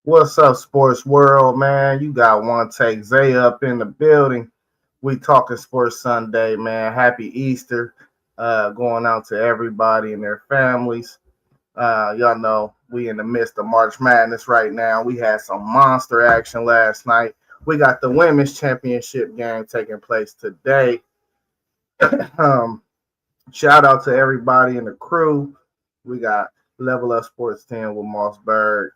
What's up, sports world, man? You got one take Zay up in the building. We talking sports Sunday, man. Happy Easter, going out to everybody and their families. Y'all know we in the midst of March Madness right now. We had some monster action last night. We got the women's championship game taking place today. um, Shout out to everybody in the crew. We got Level Up Sports 10 with Mossberg.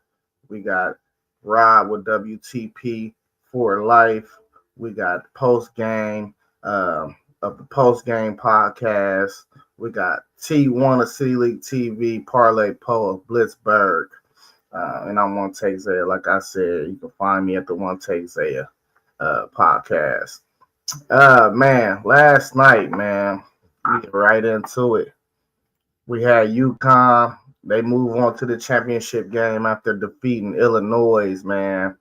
We got Rob with WTP for life. We got post game of the post game podcast. We got T1 of City League TV, Parlay Poe of Blitzburg. And I'm One Take Zaya. Like I said, you can find me at the One Take Zaya podcast. Man, last night, man, we get right into it. We had UConn. They move on to the championship game after defeating Illinois, man.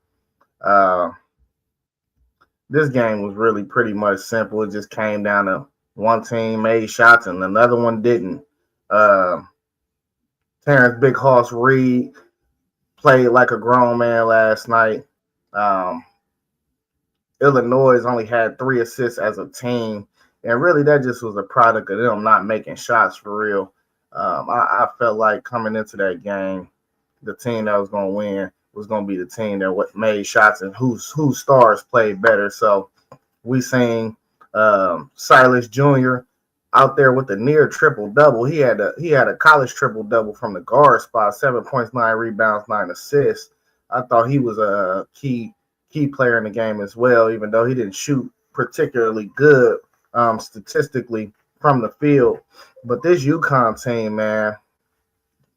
This game was really pretty much simple. It just came down to one team made shots and another one didn't. Terrence Big Hoss Reed played like a grown man last night. Illinois only had 3 assists as a team, and really that just was a product of them not making shots for real. I felt like coming into that game, the team that was going to win was going to be the team that made shots and whose stars played better. So we seen Silas Jr. out there with a near triple-double. He had a college triple-double from the guard spot, 7 points, 9 rebounds, 9 assists. I thought he was a key player in the game as well, even though he didn't shoot particularly good statistically from the field. But this UConn team, man,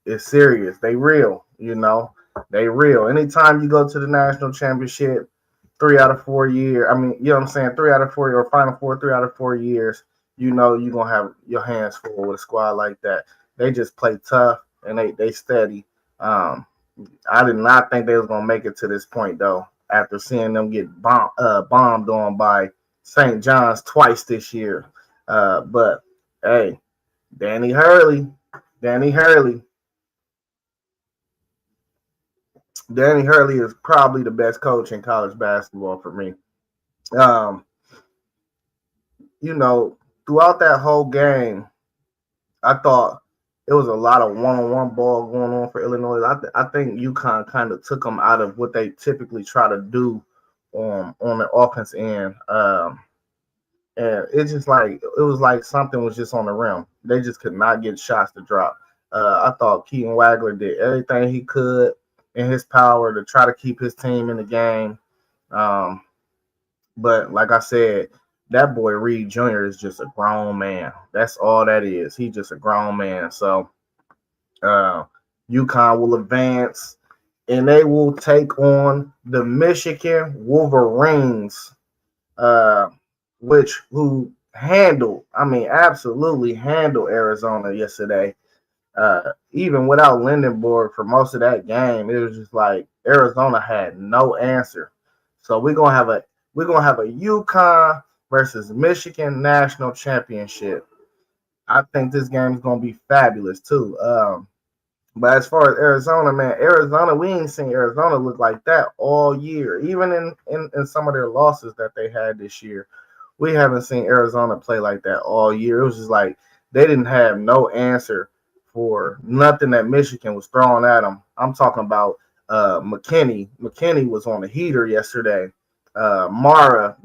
is serious. They real, They real. Anytime you go to the national championship, 3 out of 4 years, 3 out of 4 or Final Four, 3 out of 4 years, you're going to have your hands full with a squad like that. They just play tough, and they steady. I did not think they was going to make it to this point, though, after seeing them get bombed on by St. John's twice this year. But, hey, Danny Hurley is probably the best coach in college basketball for me. Throughout that whole game, I thought it was a lot of one-on-one ball going on for Illinois. I think UConn kind of took them out of what they typically try to do on the offense end. And it's just like it was like something was just on the rim. They just could not get shots to drop. I thought Keaton Wagler did everything he could in his power to try to keep his team in the game. But like I said, that boy Reed Jr. is just a grown man. That's all that is. He's just a grown man. So UConn will advance, and they will take on the Michigan Wolverines, who absolutely handled Arizona yesterday. Even without Lindenborg for most of that game, it was just like Arizona had no answer. So we're gonna have a UConn versus Michigan national championship. I think this game is gonna be fabulous too. But as far as Arizona, man, we ain't seen Arizona look like that all year. Even in some of their losses that they had this year, we haven't seen Arizona play like that all year. It was just like they didn't have no answer for nothing that Michigan was throwing at them. I'm talking about McKinney. McKinney was on the heater yesterday. Mara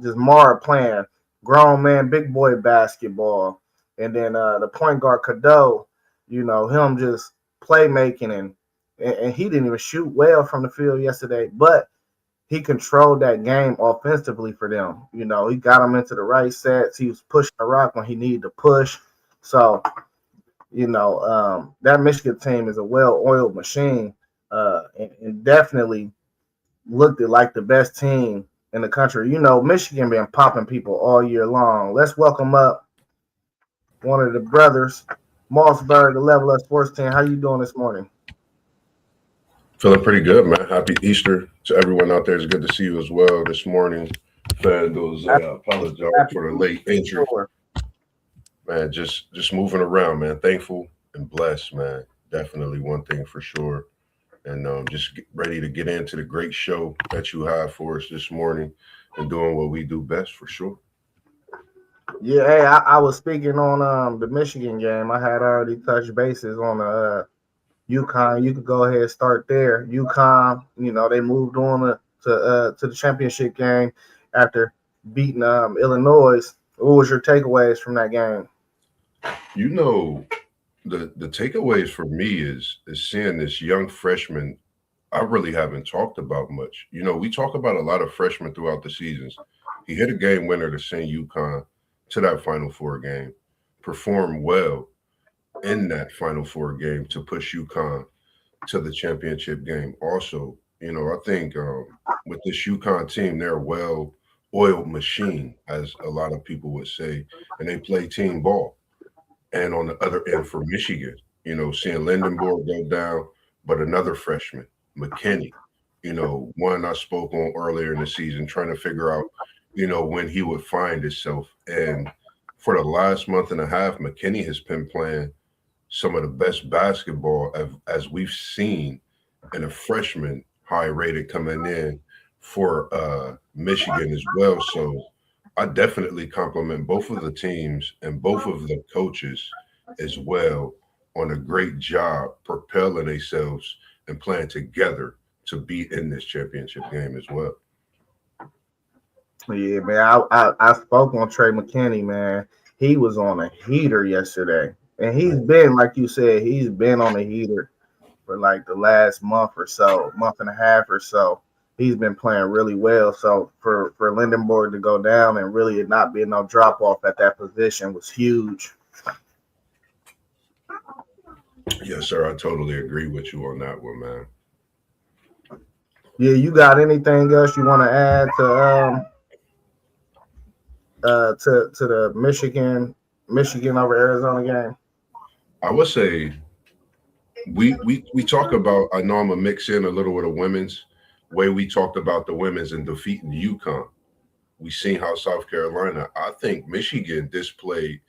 playing grown man, big boy basketball. And then the point guard Cadeau, him just playmaking and he didn't even shoot well from the field yesterday, but he controlled that game offensively for them. He got them into the right sets. He was pushing the rock when he needed to push. So, that Michigan team is a well-oiled machine and definitely looked like the best team in the country. Michigan been popping people all year long. Let's welcome up one of the brothers, Mossberg, the Level Up Sports 10. How you doing this morning? Feeling pretty good, man. Happy Easter to everyone out there. It's good to see you as well this morning. Fandos, I apologize for the late entry. Man, just moving around, man. Thankful and blessed, man. Definitely one thing for sure. and just ready to get into the great show that you have for us this morning and doing what we do best for sure. Yeah, hey, I was speaking on the Michigan game. I had already touched bases on UConn. You could go ahead and start there. UConn, they moved on to the championship game after beating Illinois. What was your takeaways from that game? You know, the takeaways for me is seeing this young freshman I really haven't talked about much. We talk about a lot of freshmen throughout the seasons. He hit a game winner to send UConn to that Final Four game, performed well in that Final Four game to push UConn to the championship game. Also, I think with this UConn team, they're a well-oiled machine, as a lot of people would say, and they play team ball. And on the other end for Michigan, seeing Lindenborg go down, but another freshman, McKinney, one I spoke on earlier in the season, trying to figure out, when he would find himself. And for the last month and a half, McKinney has been playing some of the best basketball as we've seen in a freshman high rated coming in for Michigan as well. So I definitely compliment both of the teams and both of the coaches as well on a great job propelling themselves and playing together to be in this championship game as well. Yeah, man. I spoke on Trey McKinney, man. He was on a heater yesterday. And he's been, like you said, he's been on a heater for like the last month or so, month and a half or so. He's been playing really well. So for Lindenborg to go down and really not be no drop off at that position was huge. Yes, sir. I totally agree with you on that one, man. Yeah, you got anything else you want to add to the Michigan over Arizona game? I would say we talk about, I know I'm gonna mix in a little with the women's way we talked about the women's and defeating UConn. We seen how South Carolina, I think Michigan displayed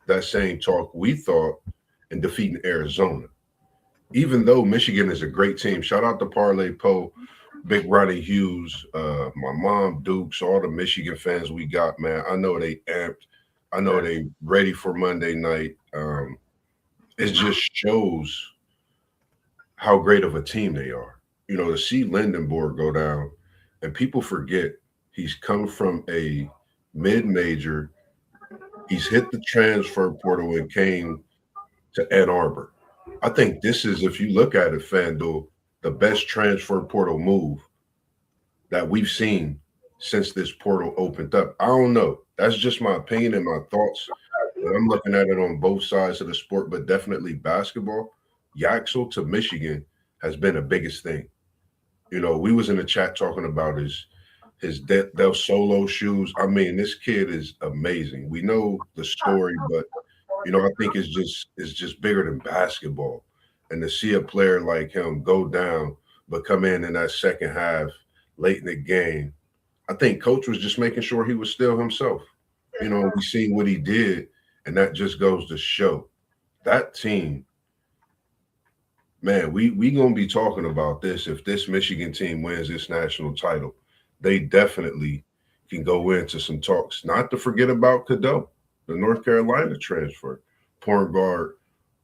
that same talk we thought in defeating Arizona. Even though Michigan is a great team, shout out to Parlay Poe, Big Ronnie Hughes, my mom, Dukes, all the Michigan fans we got, man. I know they amped. I know they ready for Monday night. It just shows how great of a team they are. To see Lindenborg go down, and people forget he's come from a mid-major. He's hit the transfer portal and came to Ann Arbor. I think this is, if you look at it, FanDuel, the best transfer portal move that we've seen since this portal opened up. I don't know. That's just my opinion and my thoughts. And I'm looking at it on both sides of the sport, but definitely basketball. Yaxel to Michigan has been the biggest thing. We was in the chat talking about his Del Solo shoes. I mean, this kid is amazing. We know the story, but I think it's just bigger than basketball. And to see a player like him go down, but come in that second half late in the game, I think coach was just making sure he was still himself. We seen what he did, and that just goes to show that team. Man, we gonna be talking about this. If this Michigan team wins this national title, they definitely can go into some talks. Not to forget about Cadeau, the North Carolina transfer, point guard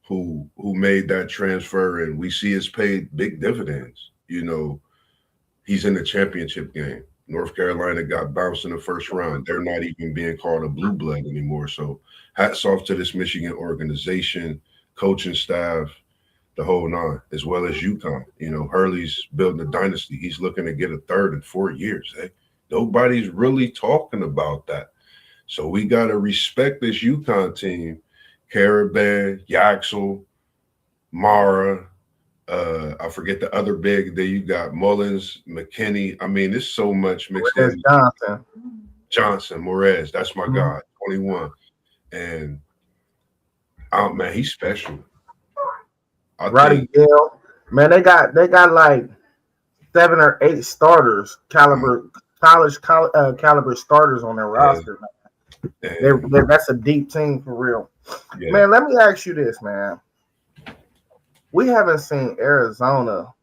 who made that transfer, and we see has paid big dividends. He's in the championship game. North Carolina got bounced in the first round. They're not even being called a blue blood anymore. So hats off to this Michigan organization, coaching staff, the whole nine, as well as UConn. Hurley's building a dynasty. He's looking to get a third in 4 years. Nobody's really talking about that. So we got to respect this UConn team. Caravan, Yaxel, Mara, I forget the other big that you got, Mullins, McKinney. I mean, there's so much mixed in. Johnson, Morez, that's my guy, 21. And man, he's special. Roddy Gale, man, they got like 7 or 8 starters, college caliber starters on their roster. Man. That's a deep team for real. Yeah. Man, let me ask you this, man. We haven't seen Arizona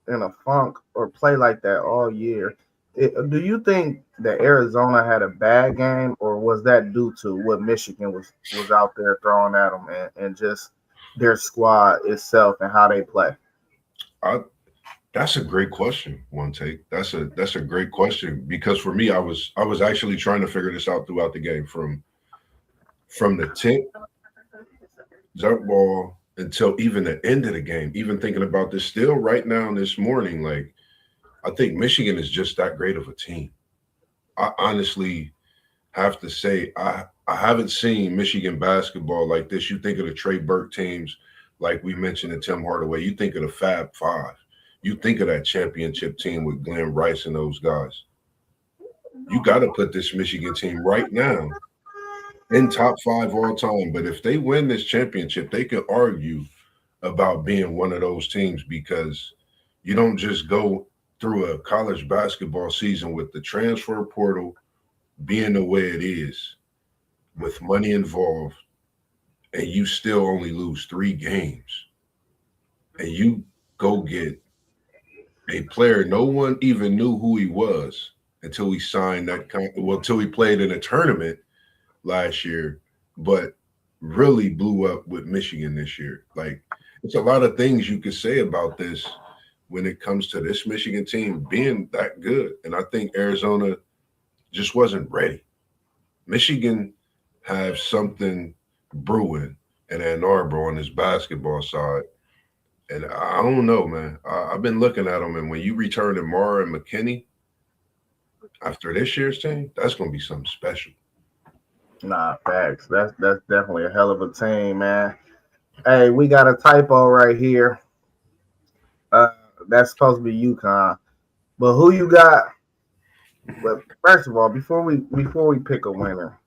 in a funk or play like that all year. Do you think that Arizona had a bad game, or was that due to what Michigan was out there throwing at them and just their squad itself and how they play? I, that's a great question. One take. That's a great question because for me, I was actually trying to figure this out throughout the game from the tip jump ball until even the end of the game. Even thinking about this still right now this morning, like I think Michigan is just that great of a team. I honestly have to say I haven't seen Michigan basketball like this. You think of the Trey Burke teams, like we mentioned in Tim Hardaway. You think of the Fab Five. You think of that championship team with Glenn Rice and those guys. You got to put this Michigan team right now in top five all time. But if they win this championship, they could argue about being one of those teams because you don't just go through a college basketball season with the transfer portal being the way it is, with money involved, and you still only lose 3 games, and you go get a player no one even knew who he was until he signed until he played in a tournament last year, but really blew up with Michigan this year. Like it's a lot of things you could say about this when it comes to this Michigan team being that good. And I think Arizona just wasn't ready. Michigan have something brewing in Ann Arbor on this basketball side. And I don't know, man. I've been looking at them, and when you return to Mara and McKinney after this year's team, that's going to be something special. Nah, facts. That's definitely a hell of a team, man. Hey, we got a typo right here. Uh, that's supposed to be UConn, but who you got? But first of all, before we pick a winner,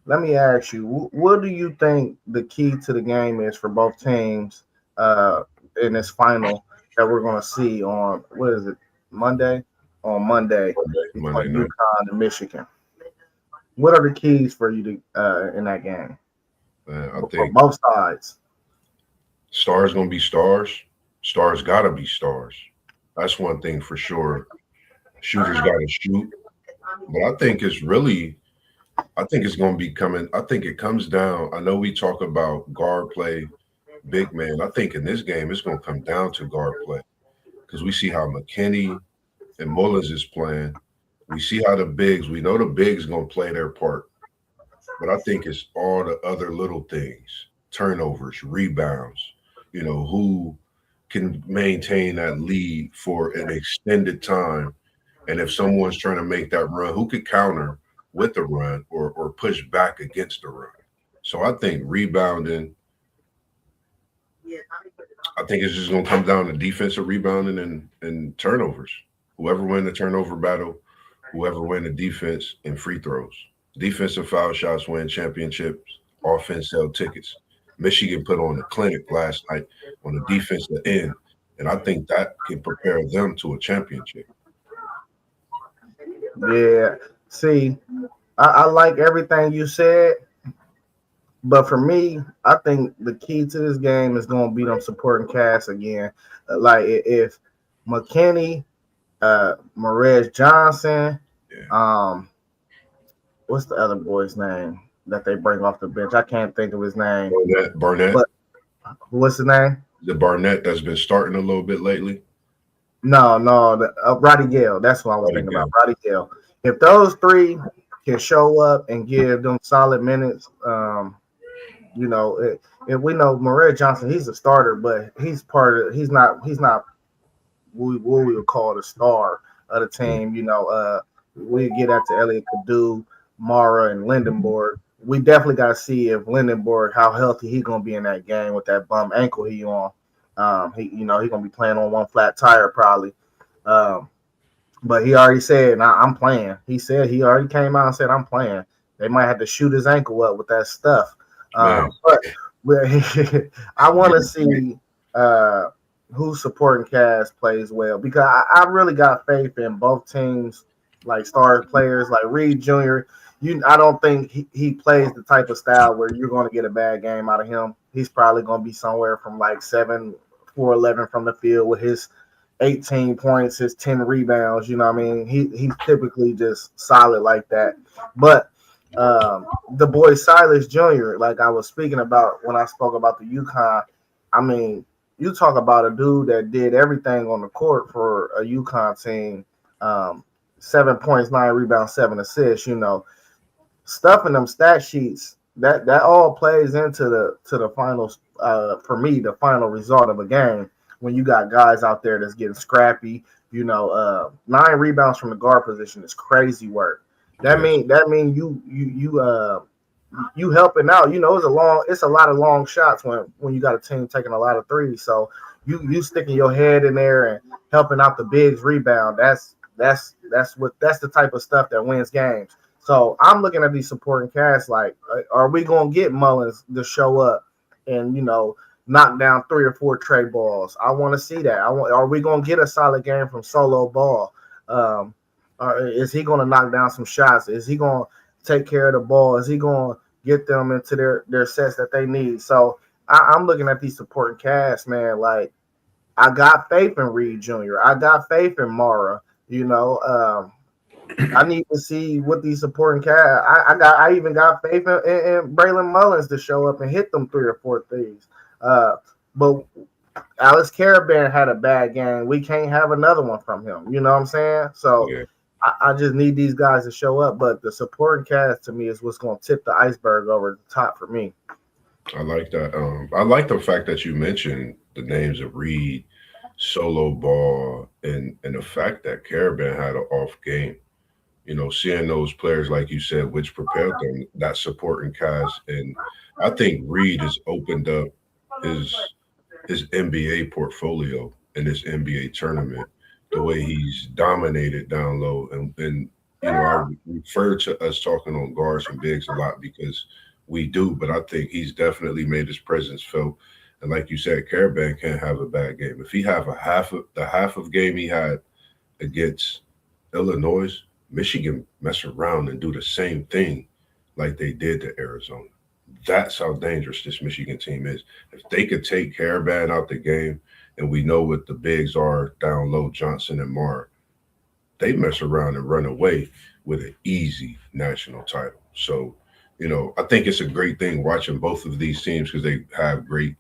let me ask you, what do you think the key to the game is for both teams in this final that we're going to see on what is it Monday? On Monday Monday between night. UConn and Michigan. What are the keys for you to in that game I for think both sides? stars going to be stars. Stars got to be stars. That's one thing for sure. Shooters got to shoot. But I think it's going to be coming. I think it comes down. I know we talk about guard play, big man. I think in this game, it's going to come down to guard play because we see how McKinney and Mullins is playing. We see how we know the bigs going to play their part. But I think it's all the other little things, turnovers, rebounds, who can maintain that lead for an extended time. And if someone's trying to make that run, who could counter with the run or push back against the run? So I think rebounding, I think it's just going to come down to defensive rebounding and turnovers. Whoever win the turnover battle, whoever win the defense and free throws. Defensive foul shots win championships. Offense sell tickets. Michigan put on a clinic last night on the defensive end, and I think that can prepare them to a championship. Yeah. See, I like everything you said, but for me, I think the key to this game is going to be them supporting cast again. Like if McKinney, Marez Johnson, Yeah. what's the other boy's name that they bring off the bench? I can't think of his name. Barnett, But what's the name? the Barnett that's been starting a little bit lately. No, Roddy Gale. That's what I was Roddy thinking Gale. about. Roddy Gale. If those three can show up and give them solid minutes, if we know Murray Johnson, he's a starter, but he's not what we would call the star of the team. We get out to Elliot Kadu, Mara, and Lindenborg. We definitely got to see if Lindenborg how healthy he gonna be in that game with that bum ankle he on. He gonna be playing on one flat tire probably. Um, but he already said, I'm playing. He said he already came out and said, I'm playing. They might have to shoot his ankle up with that stuff. But I want to see who supporting cast plays well because I really got faith in both teams, like star players like Reed Jr. I don't think he plays the type of style where you're going to get a bad game out of him. He's probably going to be somewhere from like 7-4-11 from the field with his 18 points, his 10 rebounds. You know what I mean? He's typically just solid like that. But the boy Silas Jr., like I was speaking about when I spoke about the UConn, I mean, you talk about a dude that did everything on the court for a UConn team. 7 points, 9 rebounds, 7 assists. Stuff in them stat sheets that all plays into the finals. For me, the final result of a game when you got guys out there that's getting scrappy. 9 rebounds from the guard position is crazy work. That Yes. mean you helping out. It's a lot of long shots when you got a team taking a lot of threes. So you sticking your head in there and helping out the bigs rebound. That's the type of stuff that wins games. So I'm looking at these supporting cast like, are we gonna get Mullins to show up and knock down 3 or 4 trade balls? I want to see that. Are we gonna get a solid game from Solo Ball? Or is he gonna knock down some shots? Is he gonna take care of the ball? Is he gonna get them into their sets that they need? So I'm looking at these supporting cast, man. Like I got faith in Reed Jr. I got faith in Mara. I need to see what these supporting cast. I even got faith in Braylon Mullins to show up and hit them 3 or 4 threes. But Alex Caravan had a bad game. We can't have another one from him. You know what I'm saying? So Yeah. I just need these guys to show up. But the supporting cast to me is what's going to tip the iceberg over the top for me. I like that. I like the fact that you mentioned the names of Reed, Solo Ball, and the fact that Caravan had an off game. Seeing those players, like you said, which propelled them, that supporting cast. And I think Reed has opened up his NBA portfolio in this NBA tournament, the way he's dominated down low. And I refer to us talking on guards and bigs a lot because we do, but I think he's definitely made his presence felt. And like you said, Caravan can't have a bad game. If he have the half of game he had against Illinois, Michigan mess around and do the same thing like they did to Arizona. That's how dangerous this Michigan team is. If they could take Caravan out the game, and we know what the bigs are down low, Johnson and Marr, they mess around and run away with an easy national title. So, I think it's a great thing watching both of these teams because they have great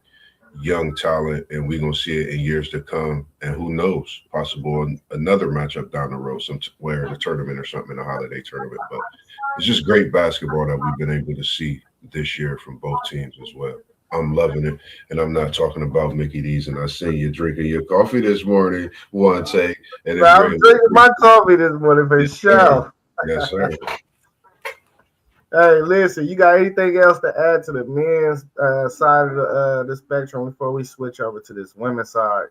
young talent, and we're gonna see it in years to come. And who knows, possible another matchup down the road, somewhere in a tournament or something, in a holiday tournament. But it's just great basketball that we've been able to see this year from both teams as well. I'm loving it, and I'm not talking about Mickey D's. And I see you drinking your coffee this morning, one take, and But it's I'm great. drinking my coffee this morning for Yes, sir. sure. Yes, sir. Hey, listen, you got anything else to add to the men's side of the spectrum before we switch over to this women's side?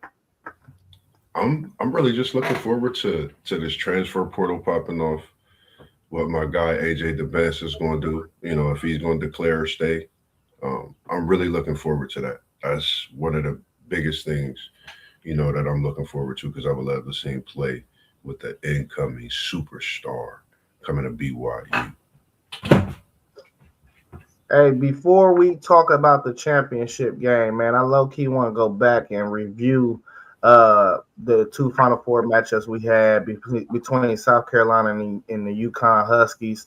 I'm really just looking forward to this transfer portal popping off. What my guy AJ DeBest is going to do. If he's going to declare or stay. I'm really looking forward to that. That's one of the biggest things, that I'm looking forward to because I would love to see him play with the incoming superstar coming to BYU. Hey, before we talk about the championship game, man, I low key want to go back and review the 2 Final Four matchups we had between South Carolina and the UConn Huskies.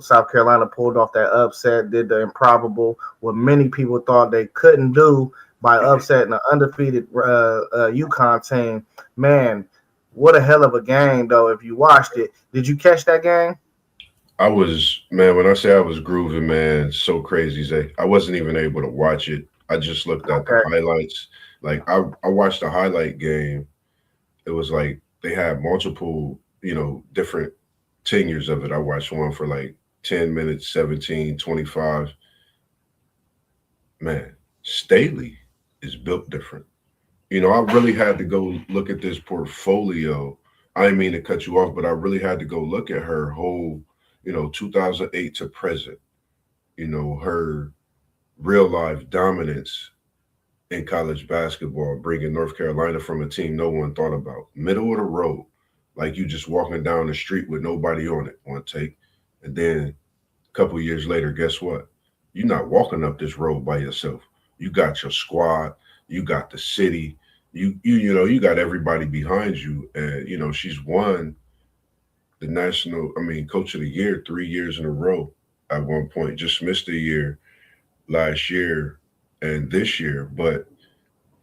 South Carolina pulled off that upset, did the improbable, what many people thought they couldn't do by upsetting an undefeated UConn team. Man, what a hell of a game, though, if you watched it. Did you catch that game? When I say I was grooving, man, so crazy, Zay. I wasn't even able to watch it. I just looked at the Okay. highlights. Like I watched the highlight game. It was like they had multiple, different tenures of it. I watched one for like 10 minutes, 17, 25. Man, Staley is built different. I really had to go look at this portfolio. I didn't mean to cut you off, but I really had to go look at her whole, 2008 to present, her real life dominance in college basketball, bringing North Carolina from a team no one thought about. Middle of the road, like you just walking down the street with nobody on it, one take. And then a couple of years later, guess what? You're not walking up this road by yourself. You got your squad, you got the city, you got everybody behind you, and she's won the coach of the year 3 years in a row. At one point, just missed a year last year and this year, but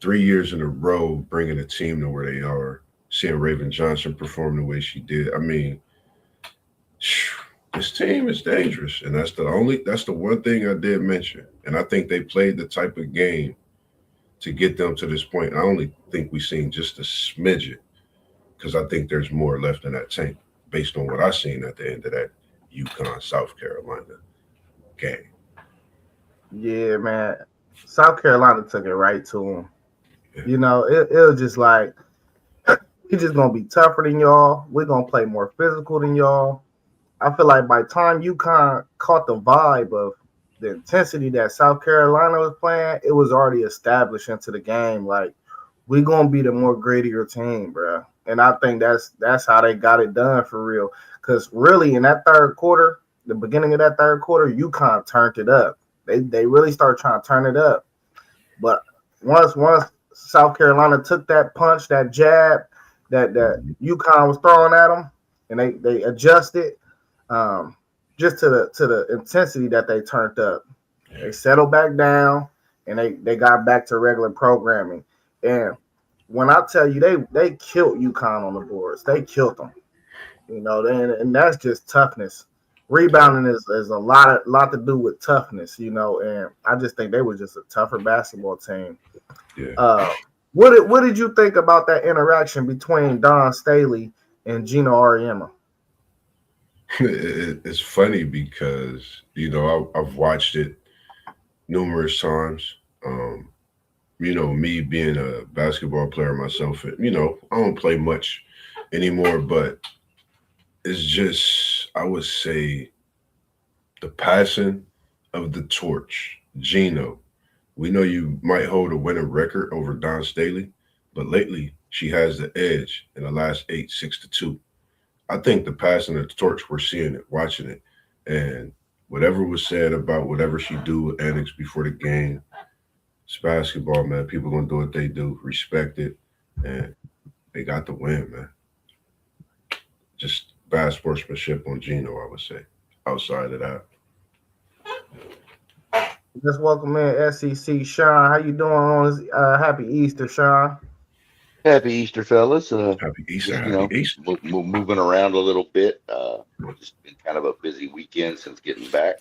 3 years in a row, bringing a team to where they are. Seeing Raven Johnson perform the way she did, this team is dangerous, and that's the one thing I did mention. And I think they played the type of game to get them to this point. I only think we've seen just a smidget because I think there's more left in that tank based on what I seen at the end of that UConn South Carolina game. Yeah, man. South Carolina took it right to them. Yeah. It was just like we just gonna be tougher than y'all. We're gonna play more physical than y'all. I feel like by the time UConn caught the vibe of the intensity that South Carolina was playing, it was already established into the game. Like we're gonna be the more grittier team, bro. And I think that's how they got it done for real. Because really, in that third quarter, the beginning of that third quarter, UConn turned it up. They really started trying to turn it up. But once South Carolina took that punch, that jab that UConn was throwing at them, and they adjusted just to the intensity that they turned up. They settled back down and they got back to regular programming. And when I tell you they killed UConn on the boards, they killed them. And that's just toughness. Rebounding is a lot to do with toughness, and I just think they were just a tougher basketball team. Yeah. What did you think about that interaction between Dawn Staley and Gino Auriemma? It's funny because I've watched it numerous times. Me being a basketball player myself, I don't play much anymore, but it's just, I would say, the passing of the torch. Gino, we know you might hold a winning record over Dawn Staley, but lately she has the edge in the last 8, 6-2. I think the passing of the torch, we're seeing it, watching it, and whatever was said about whatever she do with Annex before the game, it's basketball, man. People gonna do what they do, respect it, and they got the win, man. Just bad sportsmanship on Gino, I would say. Outside of that, let's welcome in SEC Sean. How you doing on this? Happy Easter, Sean. Happy Easter, fellas. happy Easter, happy Easter. Moving around a little bit. Just been kind of a busy weekend since getting back.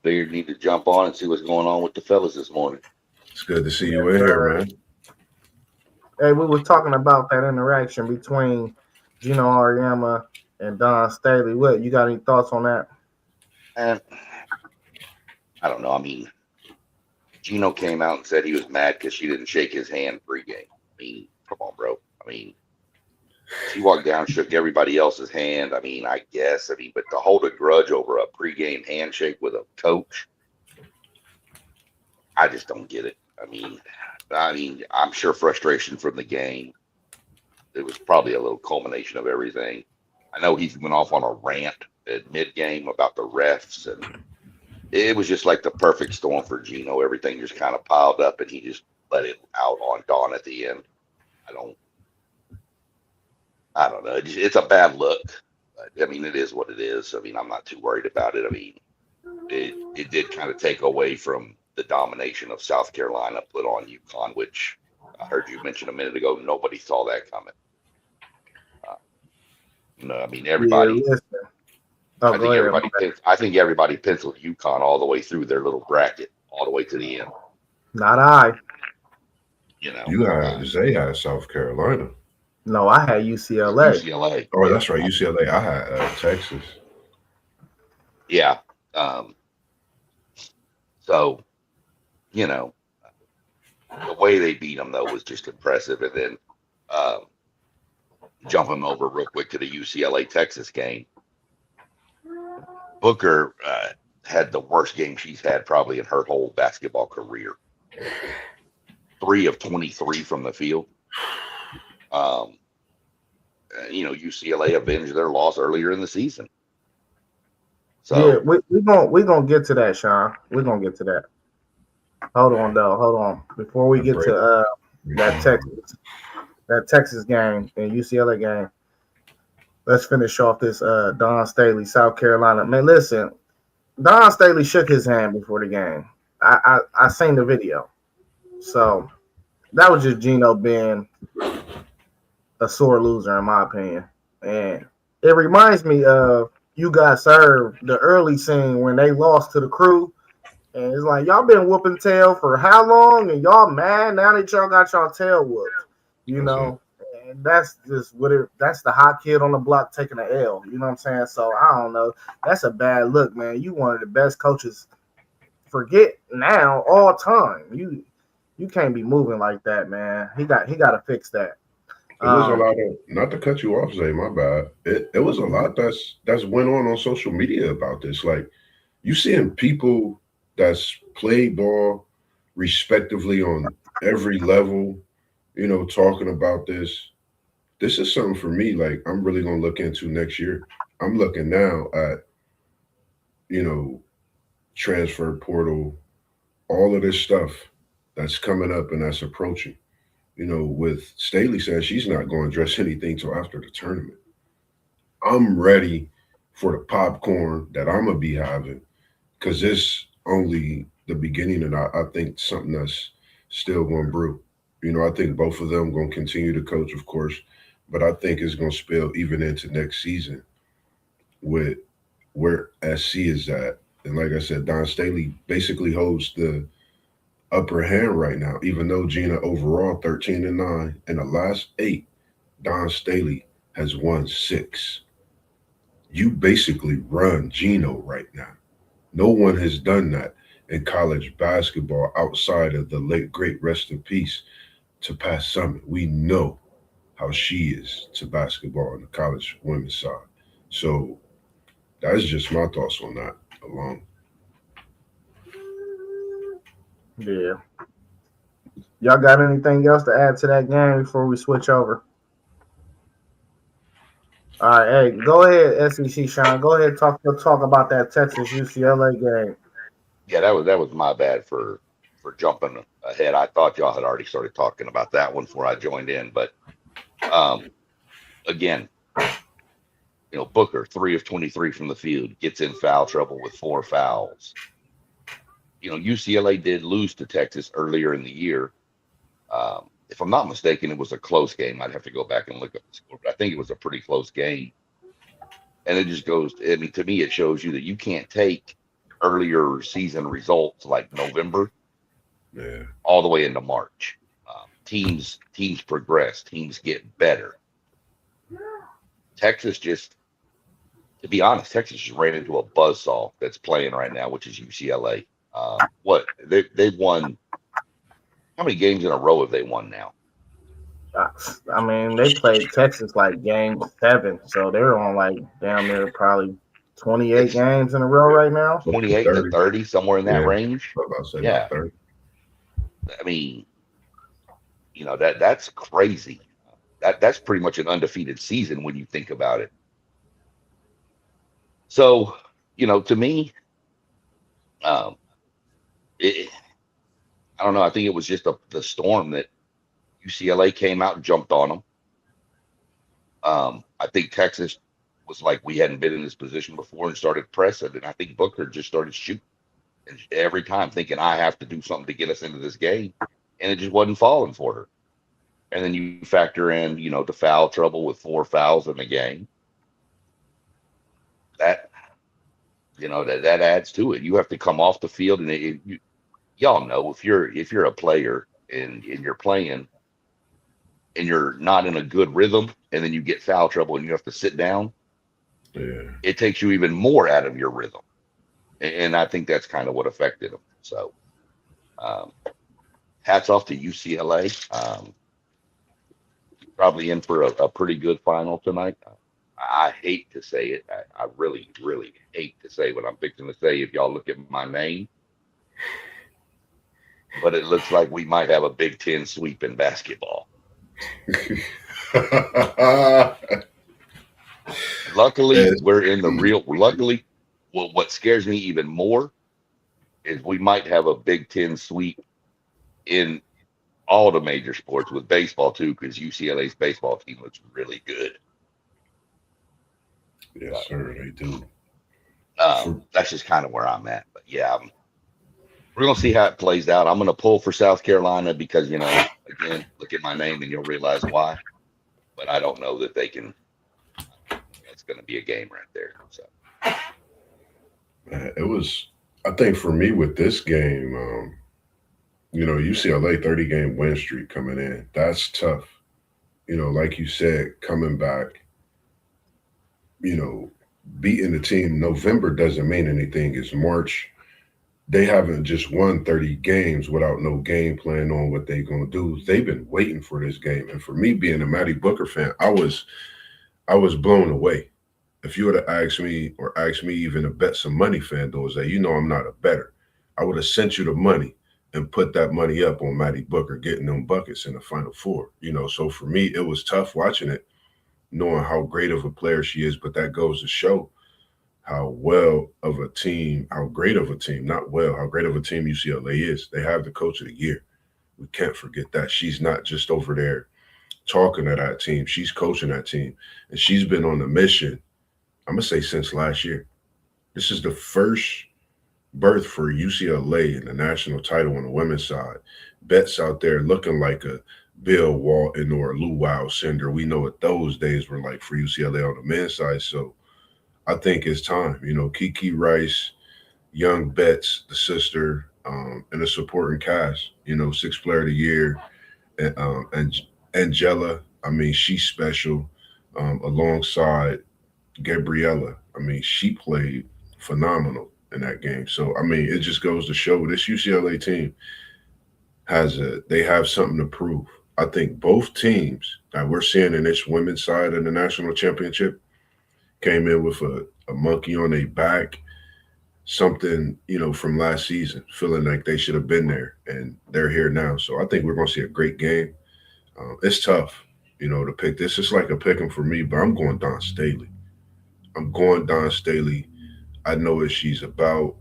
Figured need to jump on and see what's going on with the fellas this morning. It's good to see you in here, man. Hey, we were talking about that interaction between Gino Auriemma and Dawn Staley. What, you got any thoughts on that? And I don't know. I mean, Gino came out and said he was mad because she didn't shake his hand pregame. I mean, come on, bro. I mean, she walked down, shook everybody else's hand. I guess. But to hold a grudge over a pregame handshake with a coach, I just don't get it. I'm sure frustration from the game. It was probably a little culmination of everything. I know he went off on a rant at mid-game about the refs, and it was just like the perfect storm for Gino. Everything just kind of piled up, and he just let it out on Dawn at the end. I don't know. It's a bad look. But, it is what it is. I'm not too worried about it. It did kind of take away from the domination of South Carolina put on UConn, which I heard you mention a minute ago. Nobody saw that coming. Everybody. Yeah, I think everybody penciled UConn all the way through their little bracket, all the way to the end. Not I. Zay had South Carolina. No, I had UCLA. UCLA. Oh, that's right, UCLA. I had Texas. Yeah. So, the way they beat them though was just impressive, and then jumping over real quick to the UCLA Texas game. Booker had the worst game she's had probably in her whole basketball career. 3 of 23 from the field. UCLA avenged their loss earlier in the season. So yeah, we're gonna get to that, Sean. We're gonna get to that. Hold on, though. Hold on. Before we get to that Texas game and UCLA game, let's finish off this Don Staley, South Carolina. Man, listen, Don Staley shook his hand before the game. I seen the video. So that was just Gino being a sore loser, in my opinion. And it reminds me of You Got Served, the early scene when they lost to the Crew. And it's like, y'all been whooping tail for how long? And y'all mad now that y'all got y'all tail whooped, you know? And that's just that's the hot kid on the block taking an L, you know what I'm saying? So I don't know. That's a bad look, man. You one of the best coaches, forget now, all time. You can't be moving like that, man. He got to fix that. It was a lot of, not to cut you off, Zay, my bad. It was a lot that's went on social media about this. Like, you seeing people that's played ball respectively on every level, you know, talking about this. This is something for me, like, I'm really going to look into next year. I'm looking now at, you know, transfer portal, all of this stuff that's coming up and that's approaching. You know, with Staley saying she's not going to address anything till after the tournament. I'm ready for the popcorn that I'm going to be having, because it's only the beginning, and I think something that's still going to brew. You know, I think both of them going to continue to coach, of course, but I think it's going to spill even into next season with where SC is at. And like I said, Don Staley basically holds the upper hand right now, even though Gina overall 13-9 in the last 8, Don Staley has won 6. You basically run Gino right now. No one has done that in college basketball outside of the late great rest in peace to Pat Summitt. We know how she is to basketball on the college women's side. So that's just my thoughts on that alone. Yeah. Y'all got anything else to add to that game before we switch over? All right, hey, go ahead, SEC Sean. Go ahead, talk about that Texas UCLA game. Yeah, that was my bad for jumping ahead. I thought y'all had already started talking about that one before I joined in, but again, you know, Booker 3 of 23 from the field, gets in foul trouble with 4 fouls. You know, UCLA did lose to Texas earlier in the year. If I'm not mistaken, it was a close game. I'd have to go back and look up the score, but I think it was a pretty close game. And it just goes, I mean, to me, it shows you that you can't take earlier season results like November all the way into March. Teams progress, teams get better. Texas just, to be honest, Texas just ran into a buzzsaw that's playing right now, which is UCLA. They've won, how many games in a row have they won now? I mean, they played Texas like game 7, so they're on like down there probably 28 games in a row right now. 28 to 30, somewhere in that range. Yeah. 30. I mean, you know, that's crazy. That's pretty much an undefeated season when you think about it. So, you know, to me, I don't know. I think it was just the storm that UCLA came out and jumped on them. I think Texas was like, we hadn't been in this position before, and started pressing. And I think Booker just started shooting every time, thinking, I have to do something to get us into this game. And it just wasn't falling for her. And then you factor in, you know, the foul trouble with 4 fouls in the game. That, you know, that adds to it. You have to come off the field, and y'all know, if you're a player and you're playing and you're not in a good rhythm, and then you get foul trouble and you have to sit down, it takes you even more out of your rhythm. And I think that's kind of what affected them. So hats off to UCLA. Probably in for a pretty good final tonight. I hate to say it. I really, really hate to say what I'm fixing to say if y'all look at my name. But it looks like we might have a Big Ten sweep in basketball. Luckily, we're in the real. Luckily, what scares me even more is we might have a Big Ten sweep in all the major sports with baseball too, because UCLA's baseball team looks really good. Yes, sir, they do. That's just kind of where I'm at. But yeah, we're gonna see how it plays out. I'm gonna pull for South Carolina because again, look at my name and you'll realize why. But I don't know that they can. It's gonna be a game right there. So It was, I think, for me with this game. UCLA 30-game win streak coming in. That's tough. Like you said, coming back. Beating the team November doesn't mean anything. It's March. They haven't just won 30 games without no game plan on what they're going to do. They've been waiting for this game. And for me being a Matty Booker fan, I was blown away. If you would have asked me even to bet some money, FanDuel, I'm not a bettor. I would have sent you the money and put that money up on Matty Booker getting them buckets in the Final Four. So for me, it was tough watching it, knowing how great of a player she is, but that goes to show how great of a team UCLA is. They have the coach of the year. We can't forget that. She's not just over there talking to that team. She's coaching that team. And she's been on a mission, I'm going to say, since last year. This is the first berth for UCLA in the national title on the women's side. Bets out there looking like a Bill Walton or a Lou Wow Cinder. We know what those days were like for UCLA on the men's side. So I think it's time. Kiki Rice, Young Betts, the sister, and a supporting cast. Sixth Player of the Year, and Angela. She's special. Alongside Gabriella. She played phenomenal in that game. So it just goes to show this UCLA team they have something to prove. I think both teams that we're seeing in this women's side of the national championship came in with a monkey on their back, something, from last season, feeling like they should have been there, and they're here now. So I think we're going to see a great game. It's tough, to pick this. It's like a pick 'em for me, but I'm going Dawn Staley. I know what she's about,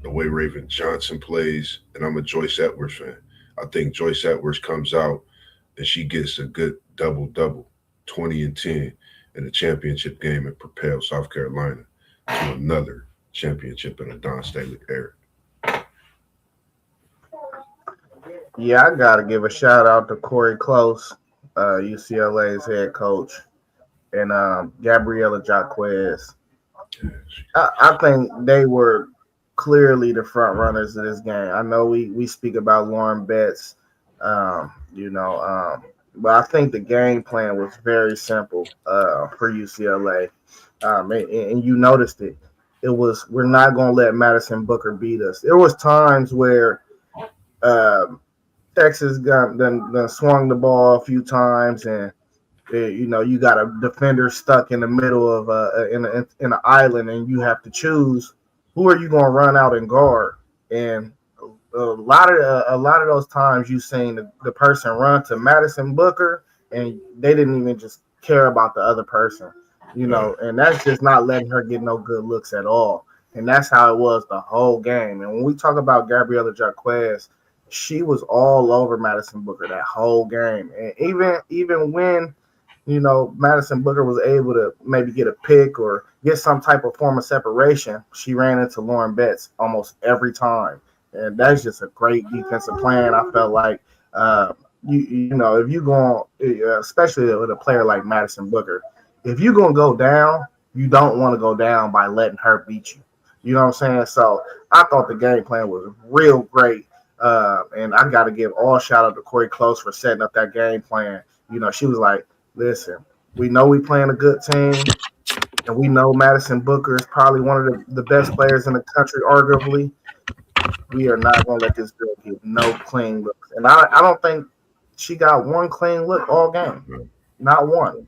the way Raven Johnson plays, and I'm a Joyce Edwards fan. I think Joyce Edwards comes out and she gets a good double-double, 20 and 10 in the championship game and propels South Carolina to another championship in a Dawn Staley era. Yeah, I got to give a shout out to Corey Close, UCLA's head coach, and Gabriella Jacquez. I think they were clearly the front runners of this game. I know we speak about Lauren Betts, but I think the game plan was very simple for UCLA, and you noticed it. It was, we're not going to let Madison Booker beat us. There was times where Texas done swung the ball a few times, and you got a defender stuck in the middle of in an island, and you have to choose who are you going to run out and guard. And a lot of those times you seen the person run to Madison Booker, and they didn't even just care about the other person, and that's just not letting her get no good looks at all. And that's how it was the whole game. And when we talk about Gabriella Jacquez, she was all over Madison Booker that whole game. And even when Madison Booker was able to maybe get a pick or get some type of form of separation, she ran into Lauren Betts almost every time. And that's just a great defensive plan. I felt like, if you go on, especially with a player like Madison Booker, if you're going to go down, you don't want to go down by letting her beat you. You know what I'm saying? So I thought the game plan was real great. And I got to give all shout out to Corey Close for setting up that game plan. She was like, listen, we know we playing a good team, and we know Madison Booker is probably one of the best players in the country, arguably. We are not going to let this girl get no clean looks. And I don't think she got one clean look all game. Not one.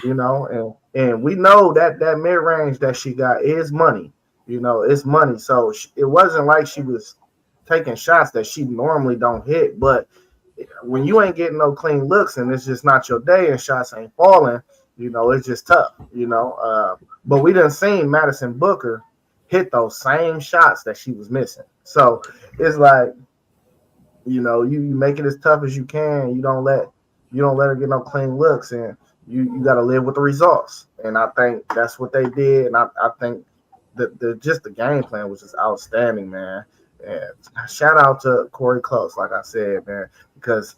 And we know that mid-range that she got is money. It's money. So it wasn't like she was taking shots that she normally don't hit. But when you ain't getting no clean looks and it's just not your day and shots ain't falling, it's just tough, But we done seen Madison Booker hit those same shots that she was missing. So it's like, you make it as tough as you can. You don't let her get no clean looks, and you got to live with the results. And I think that's what they did. And I think that the game plan was just outstanding, man. And shout out to Corey Close, like I said, man, because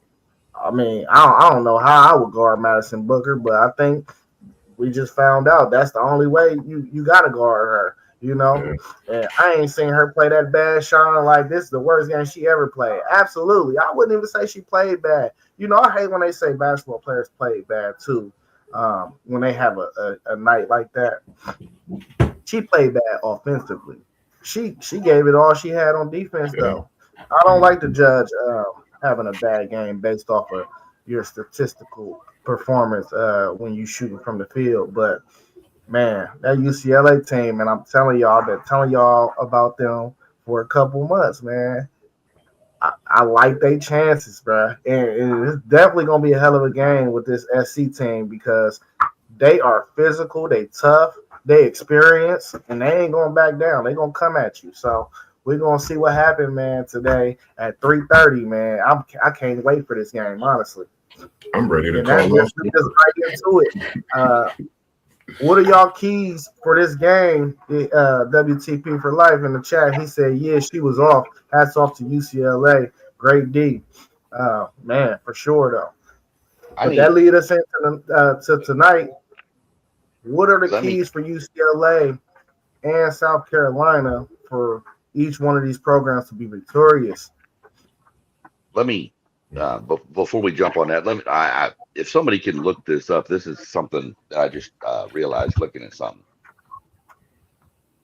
I mean, I don't know how I would guard Madison Booker, but I think we just found out that's the only way you got to guard her. And I ain't seen her play that bad, Sean. Like, this is the worst game she ever played. Absolutely. I wouldn't even say she played bad. I hate when they say basketball players played bad too. When they have a night like that. She played bad offensively. She gave it all she had on defense, though. I don't like to judge having a bad game based off of your statistical performance when you shooting from the field, but man, that UCLA team, and I'm telling y'all, I've been telling y'all about them for a couple months, man. I like their chances, bro. And it's definitely going to be a hell of a game with this SC team because they are physical, they tough, they experienced, and they ain't going back down. They're going to come at you. So we're going to see what happened, man, today at 3:30, man. I can't wait for this game, honestly. I'm ready to and call off. just right into it. What are y'all keys for this game? WTP for life in the chat. He said, yeah, she was off. Hats off to UCLA. Great D. Man, for sure, though. That lead us into to tonight. What are the keys for UCLA and South Carolina for each one of these programs to be victorious? Let me, before we jump on that, if somebody can look this up, this is something that I just realized looking at something.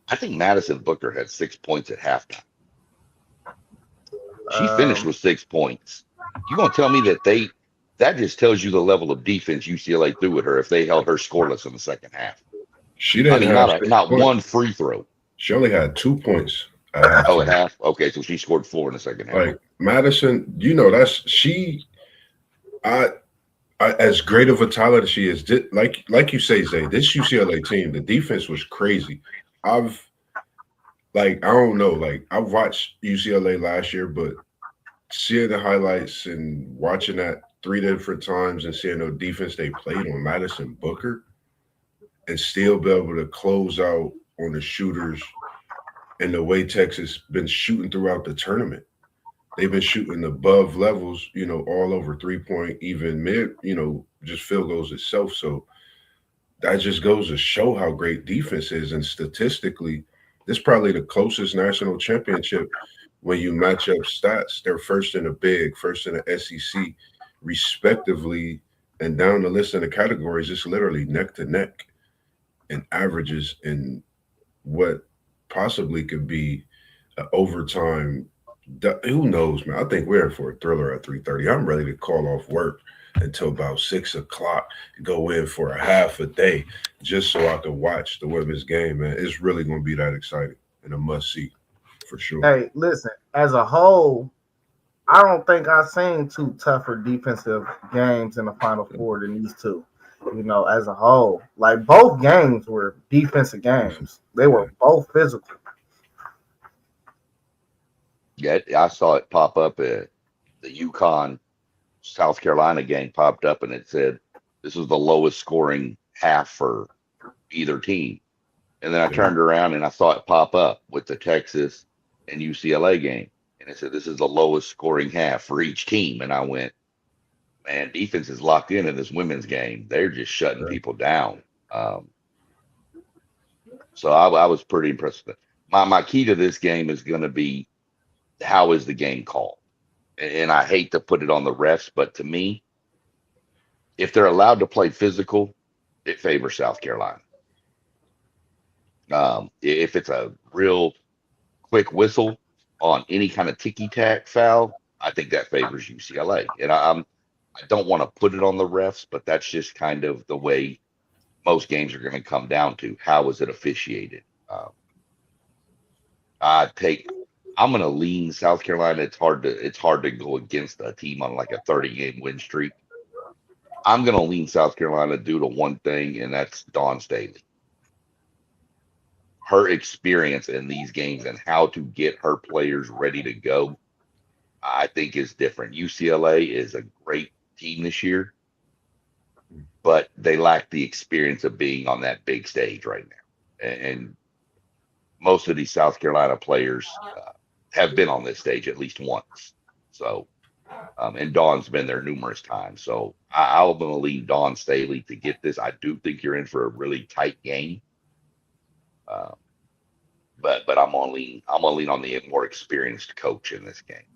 I think Madison Booker had 6 points at halftime. She finished with 6 points. You gonna tell me that just tells you the level of defense UCLA threw at her if they held her scoreless in the second half? She didn't have not one free throw. She only had 2 points. At half? Okay, so she scored 4 in the second half. Like Madison, that's she. As great of a talent as she is, like you say, Zay, this UCLA team, the defense was crazy. I don't know, I watched UCLA last year, but seeing the highlights and watching that 3 different times and seeing the defense they played on Madison Booker and still be able to close out on the shooters and the way Texas been shooting throughout the tournament. They've been shooting above levels, all over 3-point, even mid, just field goals itself. So that just goes to show how great defense is. And statistically, this is probably the closest national championship when you match up stats. They're first in the Big, first in the SEC, respectively. And down the list of the categories, it's literally neck to neck in averages in what possibly could be an overtime. Who knows, man? I think we're in for a thriller at 3:30. I'm ready to call off work until about 6 o'clock and go in for a half a day just so I can watch the women's game, man. It's really going to be that exciting and a must-see for sure. Hey, listen, as a whole, I don't think I've seen 2 tougher defensive games in the Final Four than these 2. As a whole, like both games were defensive games. They were both physical. Yeah, I saw it pop up at the UConn South Carolina game popped up and it said this was the lowest scoring half for either team. And then I turned around and I saw it pop up with the Texas and UCLA game. And it said this is the lowest scoring half for each team. And I went, man, defense is locked in this women's game. They're just shutting people down. So I was pretty impressed with it. My key to this game is going to be, how is the game called? And I hate to put it on the refs, but to me, if they're allowed to play physical, it favors South Carolina. If it's a real quick whistle on any kind of ticky-tack foul, I think that favors UCLA. And I don't want to put it on the refs, but that's just kind of the way most games are going to come down to. How is it officiated? I'm going to lean South Carolina. It's hard to go against a team on like a 30-game win streak. I'm going to lean South Carolina due to one thing, and that's Dawn Staley. her experience in these games and how to get her players ready to go, I think is different. UCLA is a great team this year, but they lack the experience of being on that big stage right now. And most of these South Carolina players have been on this stage at least once. So, and Dawn's been there numerous times. So I'm going to lean Dawn Staley to get this. I do think you're in for a really tight game. But I'm gonna lean on the more experienced coach in this game.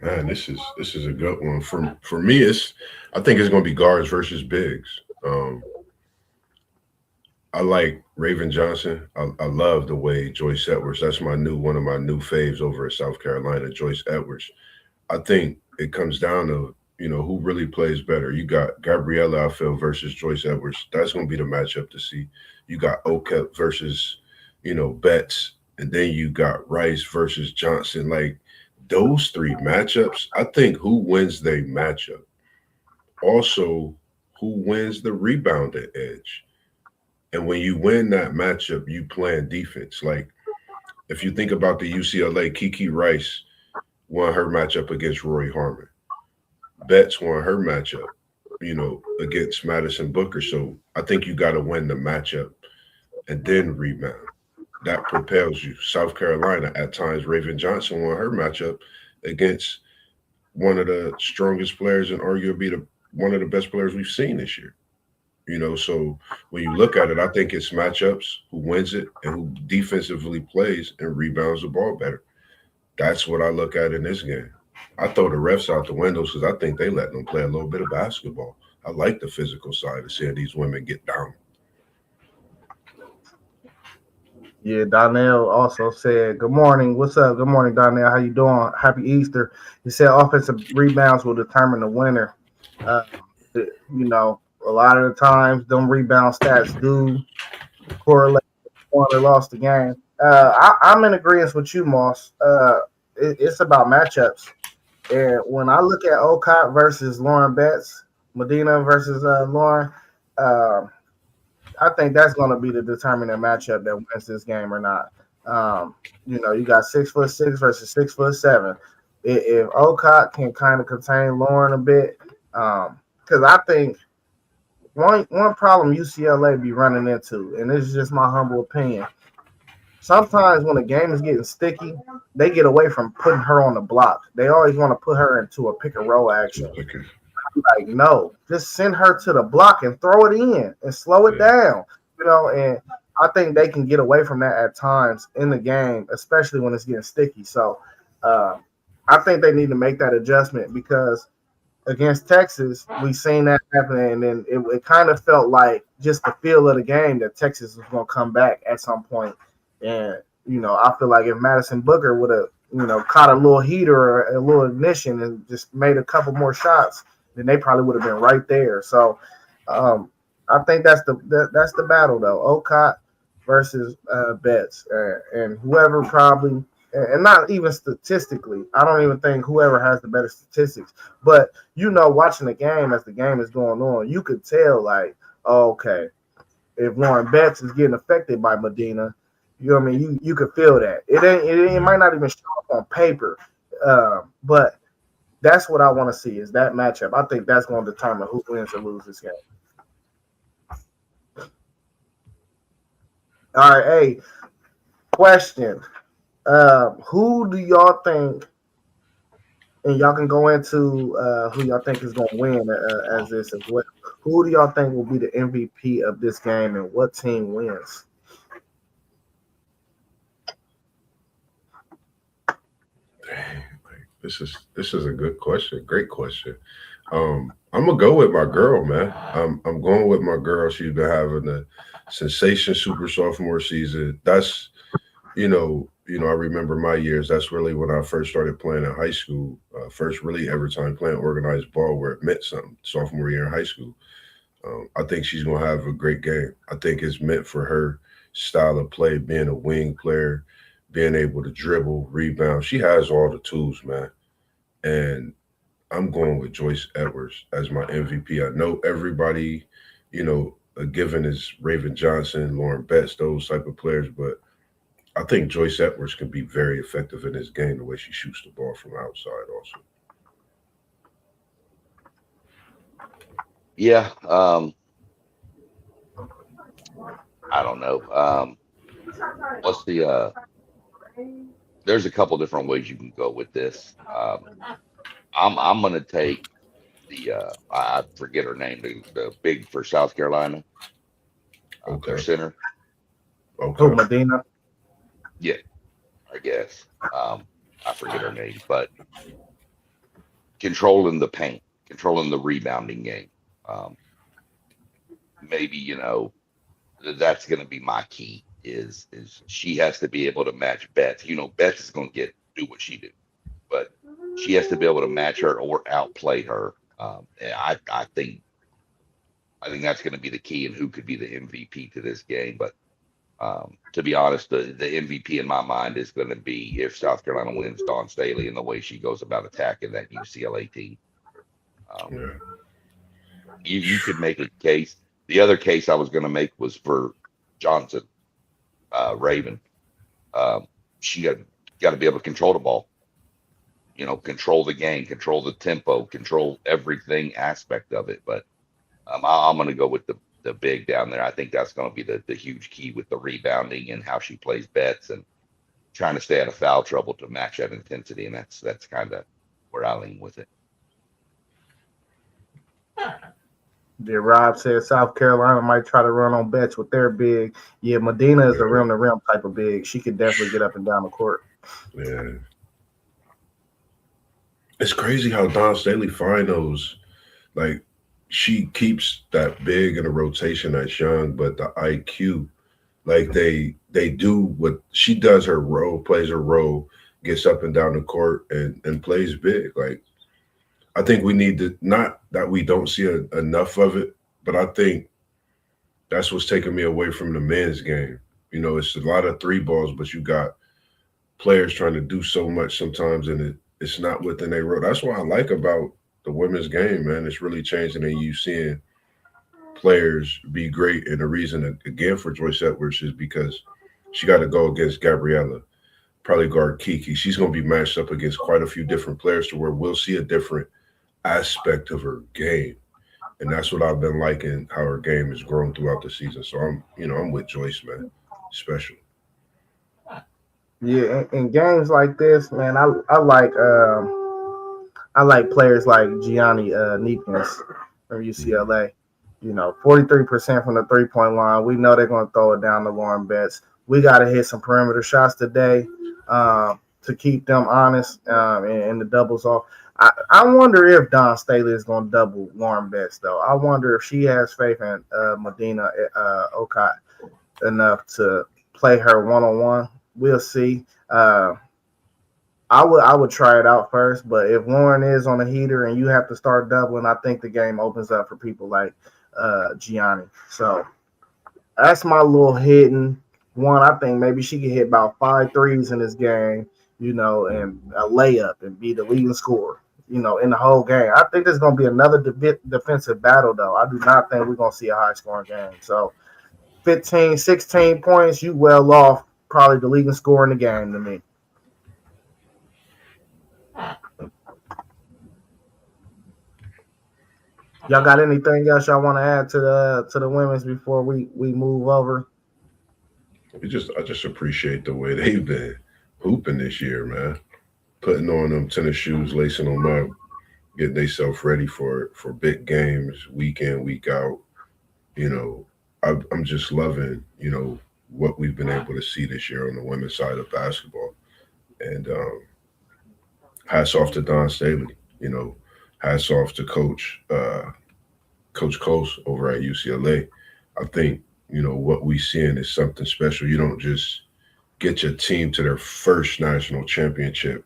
Man, this is a good one. For me, I think it's gonna be guards versus bigs. I like Raven Johnson. I love the way Joyce Edwards. That's one of my new faves over at South Carolina, Joyce Edwards. I think it comes down to who really plays better. You got Gabriella, I feel, versus Joyce Edwards. That's going to be the matchup to see. You got Okep versus, Betts, and then you got Rice versus Johnson. Like those three matchups, I think who wins their matchup. Also, who wins the rebounding edge. And when you win that matchup, you plan defense. Like if you think about the UCLA, Kiki Rice won her matchup against Rory Harmon. Betts won her matchup, against Madison Booker. So I think you got to win the matchup and then rebound. That propels you. South Carolina, at times, Raven Johnson won her matchup against one of the strongest players and arguably one of the best players we've seen this year. So when you look at it, I think it's matchups, who wins it and who defensively plays and rebounds the ball better. That's what I look at in this game. I throw the refs out the windows because I think they let them play a little bit of basketball. I like the physical side of seeing these women get down. Yeah, Donnell also said, good morning. What's up? Good morning, Donnell. How you doing? Happy Easter. He said offensive rebounds will determine the winner. A lot of the times, them rebound stats do correlate with the one that lost the game. I'm in agreement with you, Moss. It's about matchups. And when I look at Okot versus Lauren Betts, Medina versus Lauren, I think that's going to be the determining matchup that wins this game or not. You got 6'6" versus 6'7". If Okot can kind of contain Lauren a bit, because I think one problem UCLA be running into, and this is just my humble opinion. Sometimes when the game is getting sticky, they get away from putting her on the block. They always want to put her into a pick and roll action. Okay. Like, no, just send her to the block and throw it in and slow it down. And I think they can get away from that at times in the game, especially when it's getting sticky. So I think they need to make that adjustment because against Texas, we seen that happen, and then it kind of felt like just the feel of the game that Texas was going to come back at some point. And, I feel like if Madison Booker would have, caught a little heater or a little ignition and just made a couple more shots, then they probably would have been right there. So I think that's the battle, though. Okot versus Betts. And whoever probably – and not even statistically. I don't even think whoever has the better statistics. But, watching the game as the game is going on, you could tell, like, oh, okay, if Lauren Betts is getting affected by Medina – you know what I mean? You could feel that. It might not even show up on paper, but that's what I want to see is that matchup. I think that's going to determine who wins or loses this game. All right, hey, question. Who do y'all think, and y'all can go into who y'all think is going to win as this as well. Who do y'all think will be the MVP of this game and what team wins? This is a good question. Great question. I'm gonna go with my girl, man. I'm going with my girl. She's been having a sensation super sophomore season. That's I remember my years. That's really when I first started playing in high school. First really ever time playing organized ball where it meant something. Sophomore year in high school. I think she's gonna have a great game. I think it's meant for her style of play, being a wing player, being able to dribble, rebound. She has all the tools, man. And I'm going with Joyce Edwards as my MVP. I know everybody, a given as Raven Johnson, Lauren Betts, those type of players, but I think Joyce Edwards can be very effective in this game the way she shoots the ball from outside also. Yeah. I don't know. What's the there's a couple different ways you can go with this. I'm gonna take the I forget her name, the big for South Carolina, their Okay. center. Who, Okay. Medina? Yeah, I guess. I forget her name, but controlling the paint, controlling the rebounding game. Maybe, that's going to be my key is she has to be able to match Betts. Betts is going to do what she do, but she has to be able to match her or outplay her. And I think that's going to be the key and who could be the MVP to this game. But to be honest, the MVP in my mind is going to be if South Carolina wins, Dawn Staley and the way she goes about attacking that UCLA team. Yeah. You could make a case. The other case I was going to make was for Johnson, Raven. She got to be able to control the ball. Control the game, control the tempo, control everything aspect of it. But I'm going to go with the big down there. I think that's going to be the huge key with the rebounding and how she plays Betts and trying to stay out of foul trouble to match that intensity. And that's kind of where I lean with it. Yeah, Rob said South Carolina might try to run on Betts with their big. Yeah, Medina is a rim to rim type of big. She could definitely get up and down the court. Yeah. It's crazy how Dawn Staley find those. Like, she keeps that big in a rotation that's young, but the IQ, like they do what she does, her role, plays her role, gets up and down the court and plays big. Like, I think we need to, not that we don't see enough of it, but I think that's what's taking me away from the men's game. It's a lot of three balls, but you got players trying to do so much sometimes, and it's not within their role. That's what I like about the women's game, man. It's really changing, and you seeing players be great. And the reason, again, for Joyce Edwards is because she got to go against Gabriella, probably guard Kiki. She's going to be matched up against quite a few different players to where we'll see a different aspect of her game. And that's what I've been liking, how her game has grown throughout the season. So I'm with Joyce, man, especially. Yeah, in games like this, man, I like players like Gianni Neekins from UCLA. 43% from the 3-point line. We know they're going to throw it down to Lauren Betts. We got to hit some perimeter shots today to keep them honest and the doubles off. I wonder if Dawn Staley is going to double Lauren Betts, though. I wonder if she has faith in Medina Okot enough to play her one-on-one. We'll see. I would try it out first, but if Lauren is on the heater and you have to start doubling, I think the game opens up for people like Gianni. So that's my little hidden one. I think maybe she can hit about 5 threes in this game, and a layup and be the leading scorer, in the whole game. I think there's going to be another defensive battle, though. I do not think we're going to see a high-scoring game. So 15, 16 points, you well off. Probably the leading scorer in the game to me. Y'all got anything else y'all want to add to the women's before we move over? I just appreciate the way they've been hooping this year, man. Putting on them tennis shoes, lacing them up, getting themselves ready for big games, week in, week out. I'm just loving, what we've been able to see this year on the women's side of basketball. And hats off to Dawn Staley, hats off to Coach Close over at UCLA. I think, what we seeing is something special. You don't just get your team to their first national championship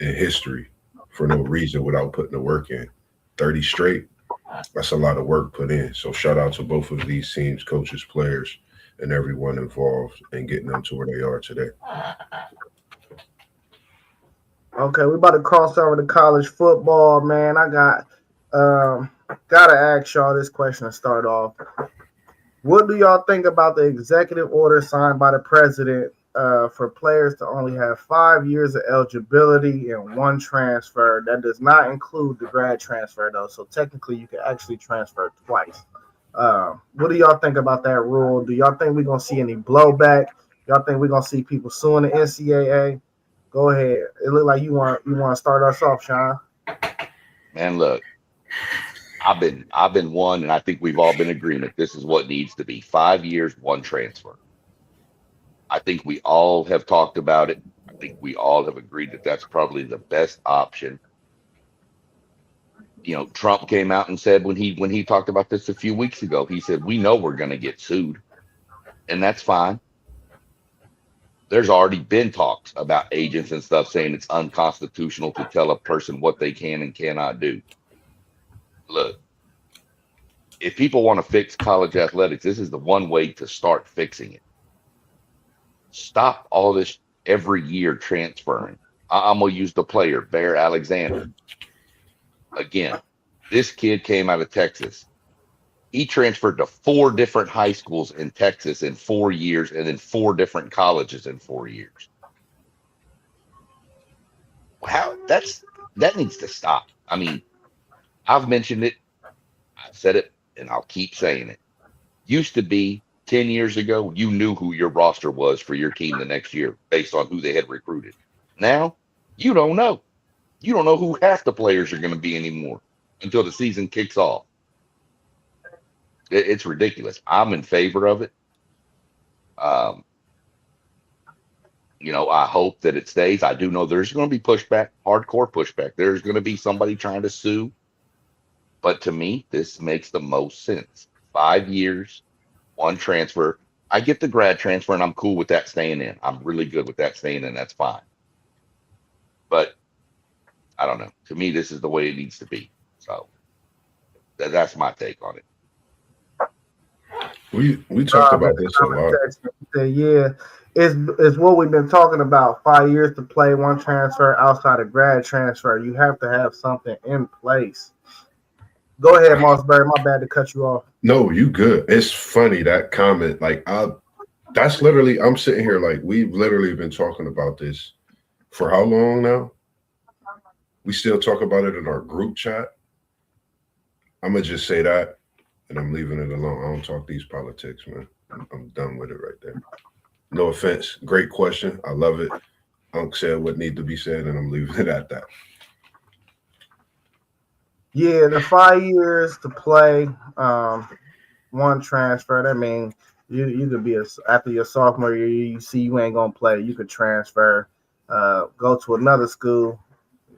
in history for no reason without putting the work in. 30 straight, that's a lot of work put in. So shout out to both of these teams, coaches, players, and everyone involved in getting them to where they are today. Okay, we about to cross over to college football, man. I gotta ask y'all this question to start off. What do y'all think about the executive order signed by the president for players to only have 5 years of eligibility and one transfer? That does not include the grad transfer, though. So technically, you can actually transfer twice. What do y'all think about that rule? Do y'all think we're gonna see any blowback? Y'all think we're gonna see people suing the NCAA? Go ahead. It look like you want to start us off, Sean. Man, look, I've been one, and I think we've all been in agreement. This is what needs to be: 5 years, one transfer. I think we all have talked about it. I think we all have agreed that that's probably the best option. You know, Trump came out and said when he talked about this a few weeks ago, he said, "We know we're going to get sued, and that's fine." There's already been talks about agents and stuff saying it's unconstitutional to tell a person what they can and cannot do. Look, if people want to fix college athletics, this is the one way to start fixing it. Stop all this every year transferring. I'm going to use the player, Bear Alexander. Again, this kid came out of Texas. He transferred to 4 different high schools in Texas in 4 years and then 4 different colleges in 4 years. That needs to stop. I mean, I've mentioned it, I've said it, and I'll keep saying it. Used to be 10 years ago, you knew who your roster was for your team the next year based on who they had recruited. Now, you don't know. You don't know who half the players are going to be anymore until the season kicks off. It's ridiculous. I'm in favor of it. You know, I hope that it stays. I do know there's going to be pushback, hardcore pushback. There's going to be somebody trying to sue. But to me, this makes the most sense. 5 years, one transfer. I get the grad transfer, and I'm cool with that staying in. I'm really good with that staying in. That's fine. But I don't know. To me, this is the way it needs to be. So that's my take on it. We talked about this a lot. Yeah, it's what we've been talking about. 5 years to play, one transfer outside of grad transfer. You have to have something in place. Go ahead, Mossberry. My bad to cut you off. No, you good. It's funny that comment. Like that's literally. I'm sitting here like we've literally been talking about this for how long now? We still talk about it in our group chat. I'm gonna just say that, and I'm leaving it alone. I don't talk these politics, man. I'm done with it right there. No offense. Great question. I love it. Unc said what need to be said, and I'm leaving it at that. Yeah, the 5 years to play, one transfer. That means you could be after your sophomore year, you see you ain't gonna play, you could transfer, go to another school.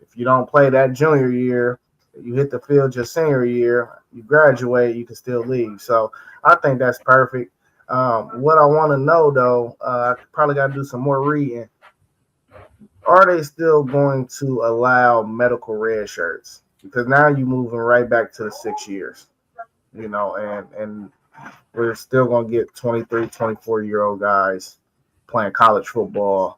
If you don't play that junior year, you hit the field your senior year, you graduate, you can still leave. So I think that's perfect. What I want to know though, I probably got to do some more reading. Are they still going to allow medical red shirts? Because now you're moving right back to the 6 years, you know, and we're still going to get 23, 24-year-old guys playing college football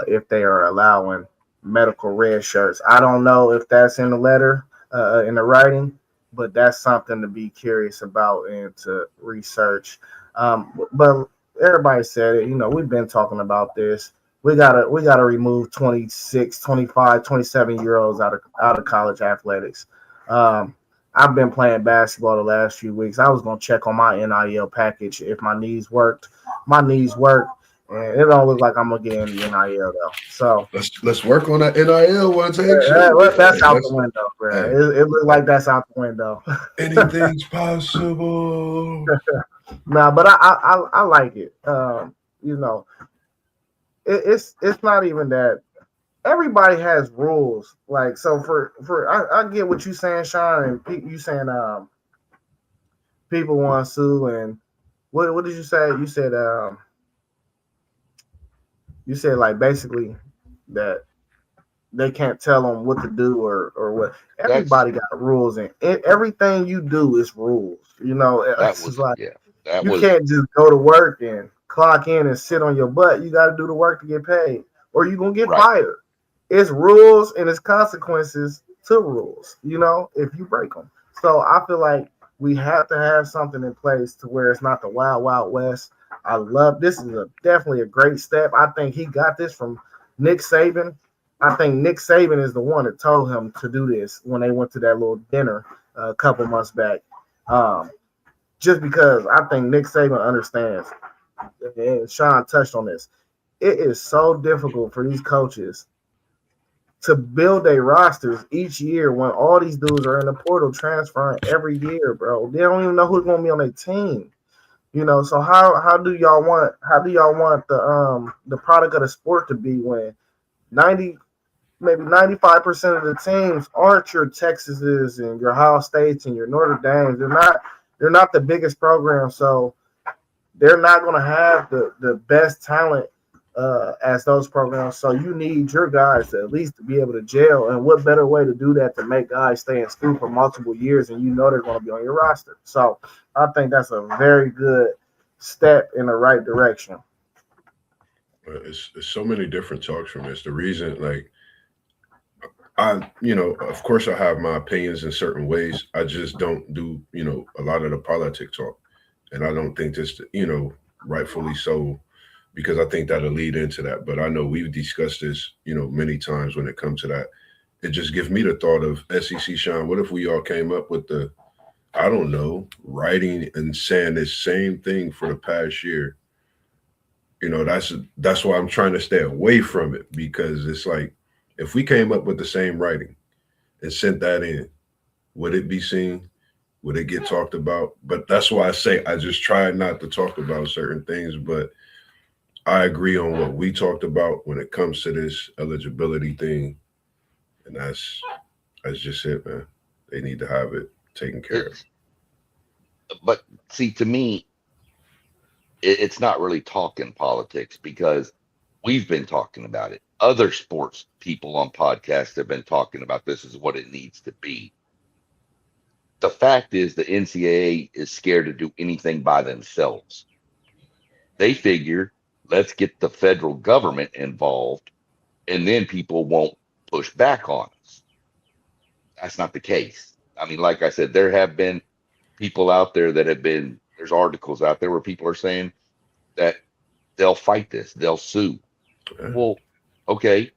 if they are allowing medical red shirts. I don't know if that's in the letter, in the writing, but that's something to be curious about and to research. But everybody said it, you know, we've been talking about this. We gotta remove 26, 25, 27-year-olds out of college athletics. I've been playing basketball the last few weeks. I was gonna check on my NIL package if my knees worked. My knees work, and it don't look like I'm gonna get any NIL though. So let's work on that NIL one. That's out the window, bro. Hey. It looks like that's out the window. Anything's possible. Nah, but I like it. You know. It's not even that. Everybody has rules. Like, so I get what you saying, Sean, and you saying people want to sue, and what did you say? You said like basically that they can't tell them what to do or what. Everybody got rules, and everything you do is rules. You know, you can't just go to work and clock in and sit on your butt. You got to do the work to get paid, or you're gonna get fired. It's rules and it's consequences to rules, you know, if you break them. So I feel like We have to have something in place to where it's not the wild, wild west. I love this. Is definitely a great step. I think he got this from Nick Saban. I think Nick Saban is the one that told him to do this when they went to that little dinner a couple months back. Just because I think Nick Saban understands, and Sean touched on this, it is so difficult for these coaches to build their rosters each year when all these dudes are in the portal transferring every year, bro. They don't even know who's going to be on their team. So how do y'all want the product of the sport to be when 95% of the teams aren't your Texases and your Ohio States and your Notre Dames. They're not the biggest program, so they're not going to have the best talent as those programs. So you need your guys to at least to be able to gel. And what better way to do that to make guys stay in school for multiple years and they're going to be on your roster. So I think that's a very good step in the right direction. It's so many different talks from this. The reason, of course I have my opinions in certain ways. I just don't do, a lot of the politic talk. And I don't think this, rightfully so, because I think that'll lead into that. But I know we've discussed this, many times when it comes to that. It just gives me the thought of SEC, Sean, what if we all came up with writing and saying the same thing for the past year? That's why I'm trying to stay away from it, because it's like, if we came up with the same writing and sent that in, would it be seen? Would it get talked about? But that's why I say I just try not to talk about certain things, but I agree on what we talked about when it comes to this eligibility thing. And that's just it, man. They need to have it taken care of. But see, to me, it's not really talking politics, because we've been talking about it. Other sports people on podcasts have been talking about this is what it needs to be. The fact is the NCAA is scared to do anything by themselves. They figure, let's get the federal government involved, and then people won't push back on us. That's not the case. I mean, like I said, there have been people out there there's articles out there where people are saying that they'll fight this, they'll sue. Well, okay,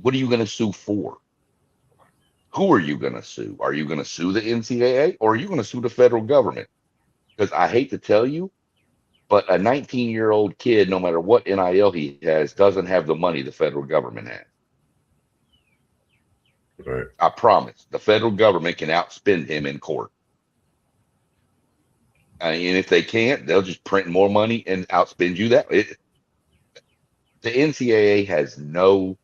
what are you going to sue for? Who are you going to sue? Are you going to sue the NCAA, or are you going to sue the federal government? Because I hate to tell you, but a 19-year-old kid, no matter what NIL he has, doesn't have the money the federal government has. Right. I promise. The federal government can outspend him in court. And if they can't, they'll just print more money and outspend you the NCAA has no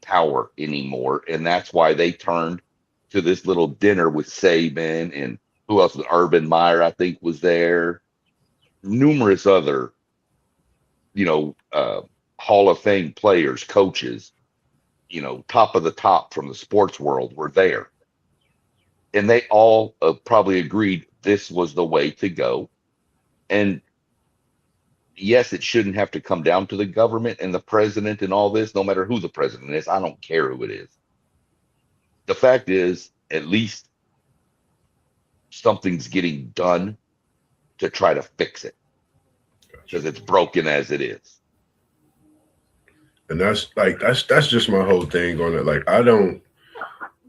power anymore, and that's why they turned to this little dinner with Saban, and who else was Urban Meyer, I think, was there. Numerous other, Hall of Fame players, coaches, top of the top from the sports world were there. And they all probably agreed this was the way to go. And yes, it shouldn't have to come down to the government and the president and all this, no matter who the president is. I don't care who it is. The fact is, at least something's getting done to try to fix it, because it's broken as it is. And that's just my whole thing on it.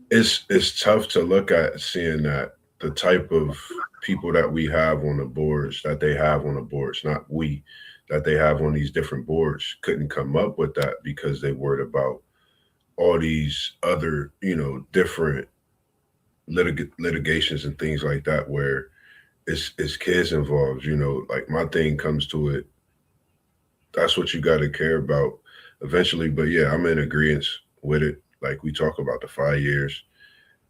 It's tough to look at seeing that the type of people that we have on the boards, that they have on the boards, not we, that they have on these different boards, couldn't come up with that because they worried about all these other, different litigations and things like that, where it's kids involved. Like, my thing comes to it, that's what you got to care about eventually. But yeah, I'm in agreement with it. Like, we talk about the 5 years,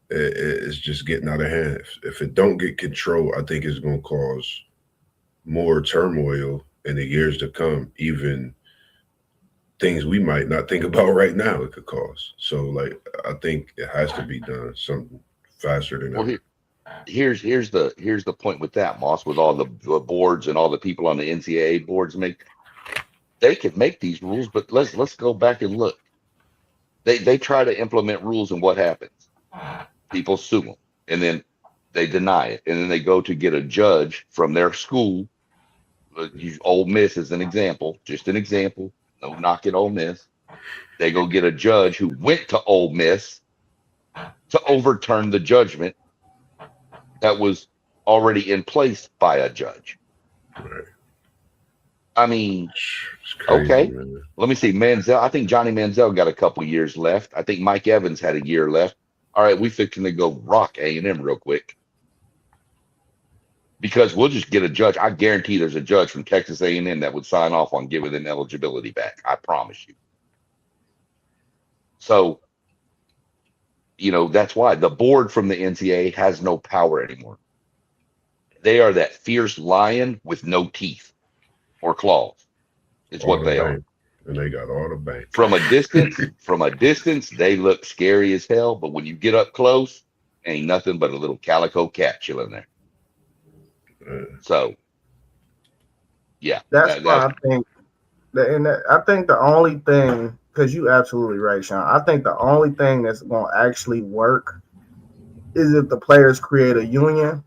it's just getting out of hand. If it don't get control, I think it's going to cause more turmoil in the years to come, even things we might not think about right now it could cause. So, I think it has to be done something faster than that. Here's the point with that, Moss, with all the boards and all the people on the NCAA boards. They can make these rules, but let's go back and look. They try to implement rules, and what happens? People sue them, and then They deny it, and then they go to get a judge from their school. Use Ole Miss as an example, just an example. No knock at Ole Miss. They go get a judge who went to Ole Miss to overturn the judgment that was already in place by a judge. Right. I mean, It's crazy, okay. man. Let me see. Manziel. I think Johnny Manziel got a couple years left. I think Mike Evans had a year left. All right, we fixing to go rock A&M real quick because we'll just get a judge. I guarantee there's a judge from Texas A&M that would sign off on giving them eligibility back. I promise you. So, that's why the board from the NCAA has no power anymore. They are that fierce lion with no teeth or claws. It's All what the they are. bank. And they got all the bank. From a distance, they look scary as hell. But when you get up close, ain't nothing but a little calico cat chilling there. So, yeah, That's why I think I think the only thing, because you absolutely right, Sean. I think the only thing that's going to actually work is if the players create a union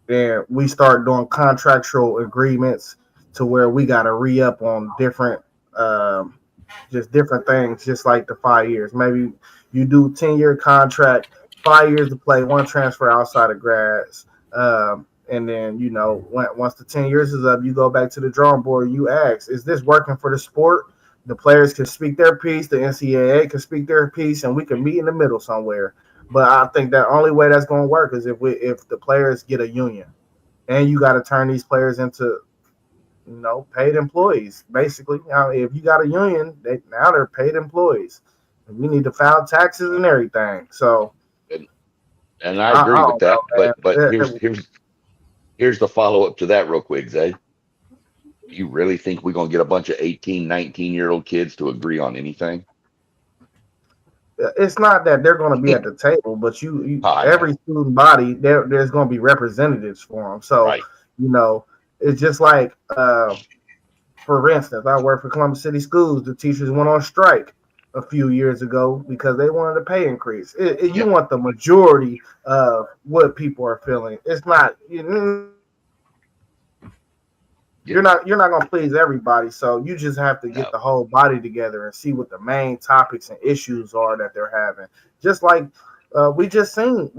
and we start doing contractual agreements to where we got to re-up on different different things, just like the 5 years. Maybe you do 10-year contract, 5 years to play, one transfer outside of grads. And then, once the 10 years is up, you go back to the drawing board. You ask, is this working for the sport? The players can speak their piece. The NCAA can speak their piece, and we can meet in the middle somewhere. But I think the only way that's going to work is if the players get a union, and you got to turn these players into, paid employees. Basically, if you got a union, now they're paid employees. And we need to file taxes and everything. So, and I agree with that. Know, but here's the follow up to that real quick, Zay. You really think we're going to get a bunch of 18, 19-year-old kids to agree on anything? It's not that they're going to be at the table, but every student body, there's going to be representatives for them. So, right. It's just like, for instance, I work for Columbus City Schools. The teachers went on strike a few years ago because they wanted a pay increase. You want the majority of what people are feeling. It's not you're not going to please everybody, so you just have to get the whole body together and see what the main topics and issues are that they're having. Just like we just seen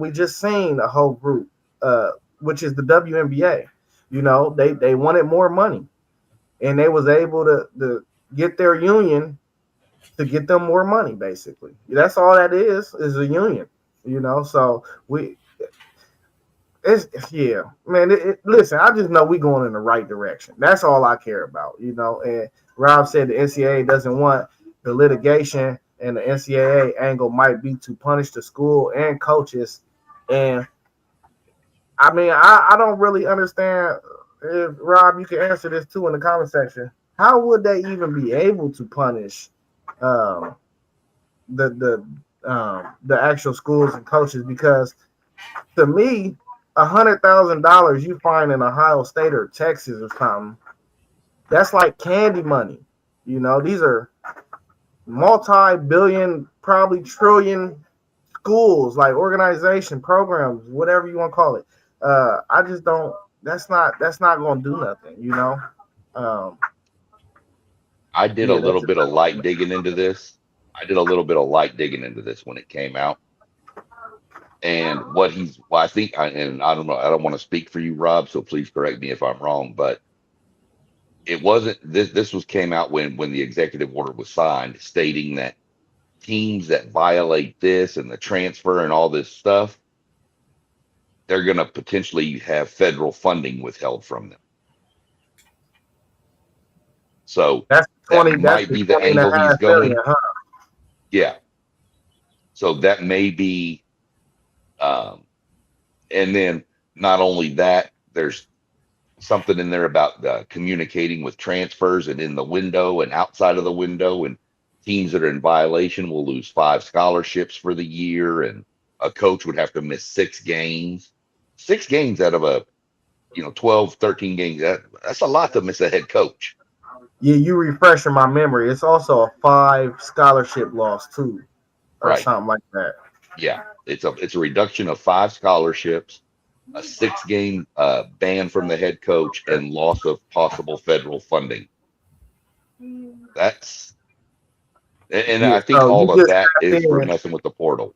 a whole group, which is the WNBA. They wanted more money, and they was able to get their union to get them more money. Basically, that's all that is a union. So listen, I just know we going in the right direction. That's all I care about, And Rob said the NCAA doesn't want the litigation, and the NCAA angle might be to punish the school and coaches. And I mean, I don't really understand. If Rob, you can answer this too in the comment section. How would they even be able to punish the actual schools and coaches? Because to me, $100,000 you find in Ohio State or Texas or something, that's like candy money. These are multi-billion, probably trillion schools, like organization, programs, whatever you want to call it. I just don't. That's not going to do nothing. I did a little bit of light digging into this. When it came out. And I think, and I don't know, I don't want to speak for you, Rob, so please correct me if I'm wrong, but it wasn't, this came out when the executive order was signed, stating that teams that violate this and the transfer and all this stuff, they're going to potentially have federal funding withheld from them. So that might be the angle he's going. Yeah. So that may be, and then not only that, there's something in there about communicating with transfers and in the window and outside of the window, and teams that are in violation will lose 5 scholarships for the year, and a coach would have to miss 6 games. 6 games out of a 12, 13 games. That's a lot to miss a head coach. Yeah, you refreshing my memory. It's also a 5 scholarship loss too, or something like that. Yeah, it's a reduction of 5 scholarships, a 6-game ban from the head coach, and loss of possible federal funding. That's and Yeah. I think So all of that is for messing with the portal.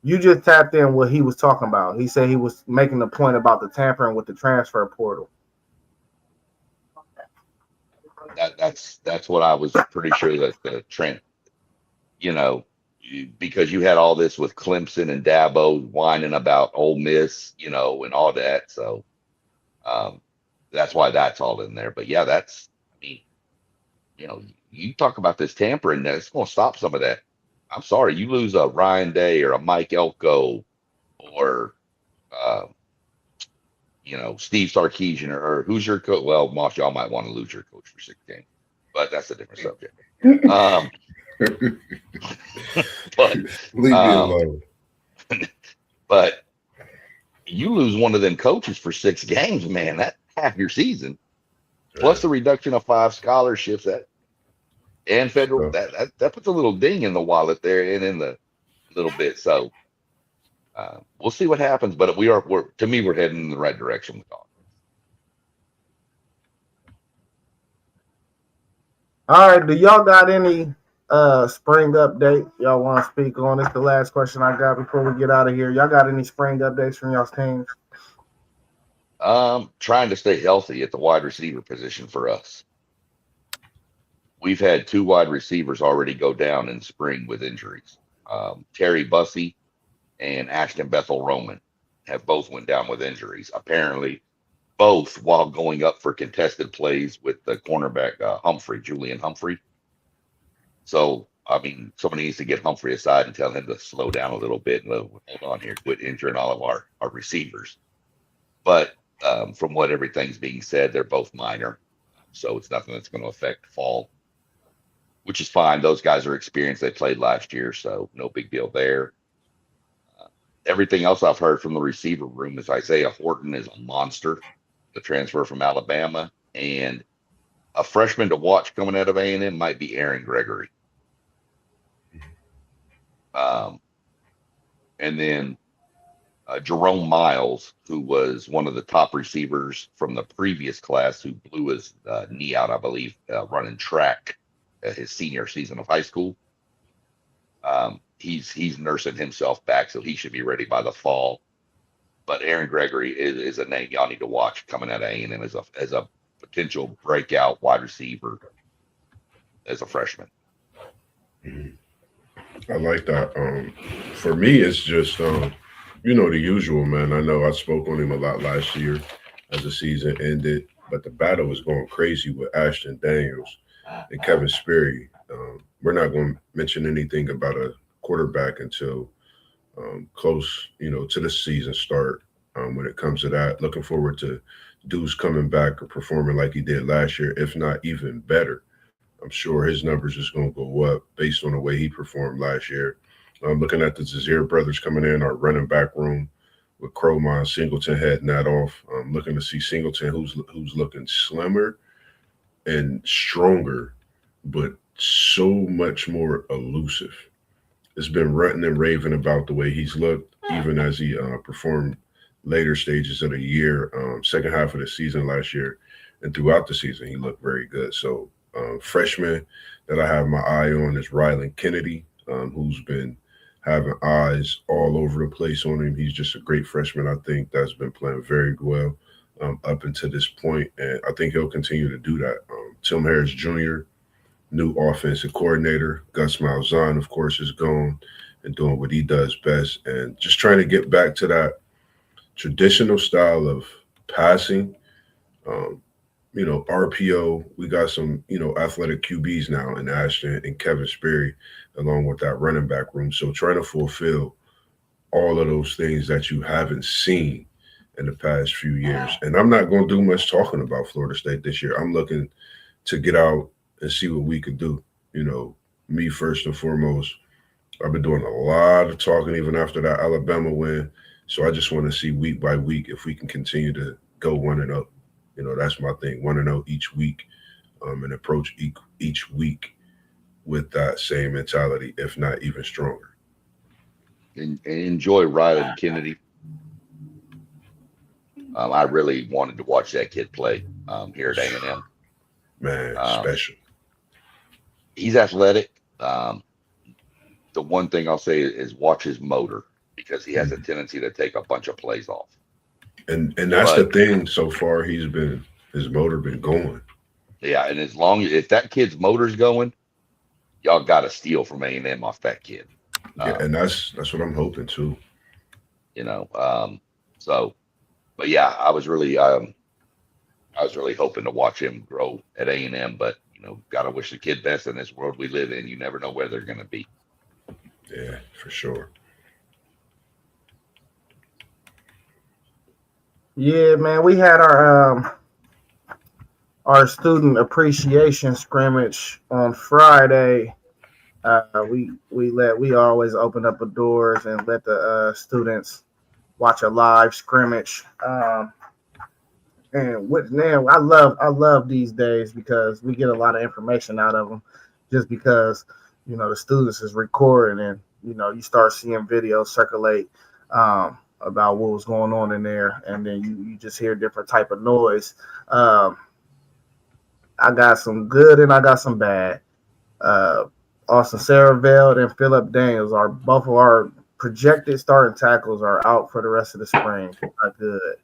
you just tapped in what he was talking about. He said he was making the point about the tampering with the transfer portal. That's what I was pretty sure that the trend, because you had all this with Clemson and Dabo whining about Ole Miss, and all that. So that's why that's all in there. But yeah, I mean, you talk about this tampering, that's going to stop some of that. I'm sorry, you lose a Ryan Day or a Mike Elko or Steve Sarkisian or who's your coach? Well, Moss, y'all might want to lose your coach for 6 games, but that's a different subject. But leave me alone. But you lose one of them coaches for 6 games, man. That's half your season, plus the reduction of 5 scholarships and federal. That puts a little ding in the wallet there and in the little bit. So we'll see what happens. But we're heading in the right direction with all. All right. Do y'all got any spring update y'all want to speak on? It's the last question I got before we get out of here. Y'all got any spring updates from y'all's teams? Trying to stay healthy at the wide receiver position for us. We've had 2 wide receivers already go down in spring with injuries. Terry Bussey and Ashton Bethel Roman have both went down with injuries. Apparently, both while going up for contested plays with the cornerback Julian Humphrey. So, I mean, somebody needs to get Humphrey aside and tell him to slow down a little bit and hold on here, quit injuring all of our receivers. But from what everything's being said, they're both minor. So it's nothing that's going to affect fall, which is fine. Those guys are experienced. They played last year, so no big deal there. Everything else I've heard from the receiver room is Isaiah Horton is a monster, the transfer from Alabama, and a freshman to watch coming out of A&M might be Aaron Gregory. And then Jerome Miles, who was one of the top receivers from the previous class, who blew his knee out, I believe, running track his senior season of high school. He's nursing himself back, so he should be ready by the fall. But Aaron Gregory is a name y'all need to watch coming out of A&M as a potential breakout wide receiver as a freshman. I like that. For me, it's just the usual, man. I know I spoke on him a lot last year as the season ended, but the battle was going crazy with Ashton Daniels and Kevin Sperry. We're not going to mention anything about a quarterback until close, to the season start. When it comes to that, looking forward to Deuce coming back or performing like he did last year, if not even better. I'm sure his numbers is going to go up based on the way he performed last year. Looking at the Zazier brothers coming in, our running back room with Cromon, Singleton heading that off. Looking to see Singleton, who's looking slimmer and stronger, but so much more elusive. It's been ranting and raving about the way he's looked, even as he performed later stages of the year, second half of the season last year, and throughout the season, he looked very good. So freshman that I have my eye on is Rylan Kennedy, who's been having eyes all over the place on him. He's just a great freshman, I think, that's been playing very well up until this point, and I think he'll continue to do that. Tim Harris Jr., new offensive coordinator. Gus Malzahn, of course, is gone and doing what he does best, and just trying to get back to that traditional style of passing. RPO. We got some, athletic QBs now in Ashton and Kevin Sperry, along with that running back room. So trying to fulfill all of those things that you haven't seen in the past few years. And I'm not going to do much talking about Florida State this year. I'm looking to get out and see what we could do. Me first and foremost. I've been doing a lot of talking even after that Alabama win. So I just want to see week by week if we can continue to go 1-0. That's my thing, 1-0 each week, and approach each week with that same mentality, if not even stronger. And enjoy Rylan Kennedy. I really wanted to watch that kid play here at A&M. Man, special. He's athletic. The one thing I'll say is watch his motor, because he has a tendency to take a bunch of plays off. And that's the thing. So far, his motor been going. Yeah, and as long as if that kid's motor's going, y'all got to steal from A&M off that kid. Yeah, and that's what I'm hoping too. So, but yeah, I was really hoping to watch him grow at A&M, but gotta wish the kid best in this world we live in. You never know where they're gonna be. Yeah, for sure. Yeah, man, we had our student appreciation scrimmage on Friday. We always open up the doors and let the students watch a live scrimmage. And I love these days because we get a lot of information out of them, just because the students is recording, and you start seeing videos circulate about what was going on in there, and then you just hear different type of noise. I got some good and I got some bad. Austin Saraveld and Phillip Daniels are both of our projected starting tackles are out for the rest of the spring. Not good.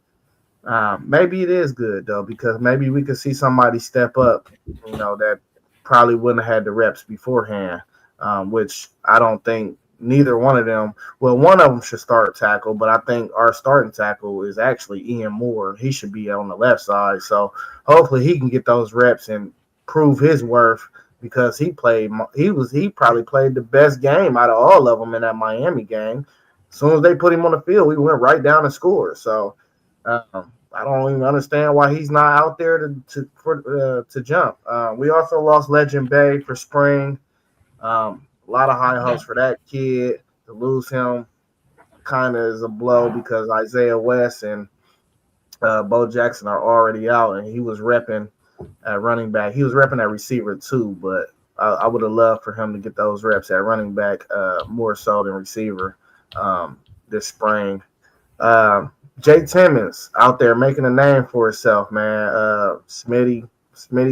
Maybe it is good though, because maybe we could see somebody step up, that probably wouldn't have had the reps beforehand, which I don't think neither one of them. Well, one of them should start tackle, but I think our starting tackle is actually Ian Moore. He should be on the left side, so hopefully he can get those reps and prove his worth, because he probably played the best game out of all of them in that Miami game. As soon as they put him on the field, we went right down and scored. So I don't even understand why he's not out there to jump. We also lost Legend Bay for spring. A lot of high hopes for that kid. To lose him kind of is a blow, because Isaiah West and Bo Jackson are already out, and he was repping at running back. He was repping at receiver too, but I would have loved for him to get those reps at running back more so than receiver this spring. Jay Timmons out there making a name for himself, man. Smitty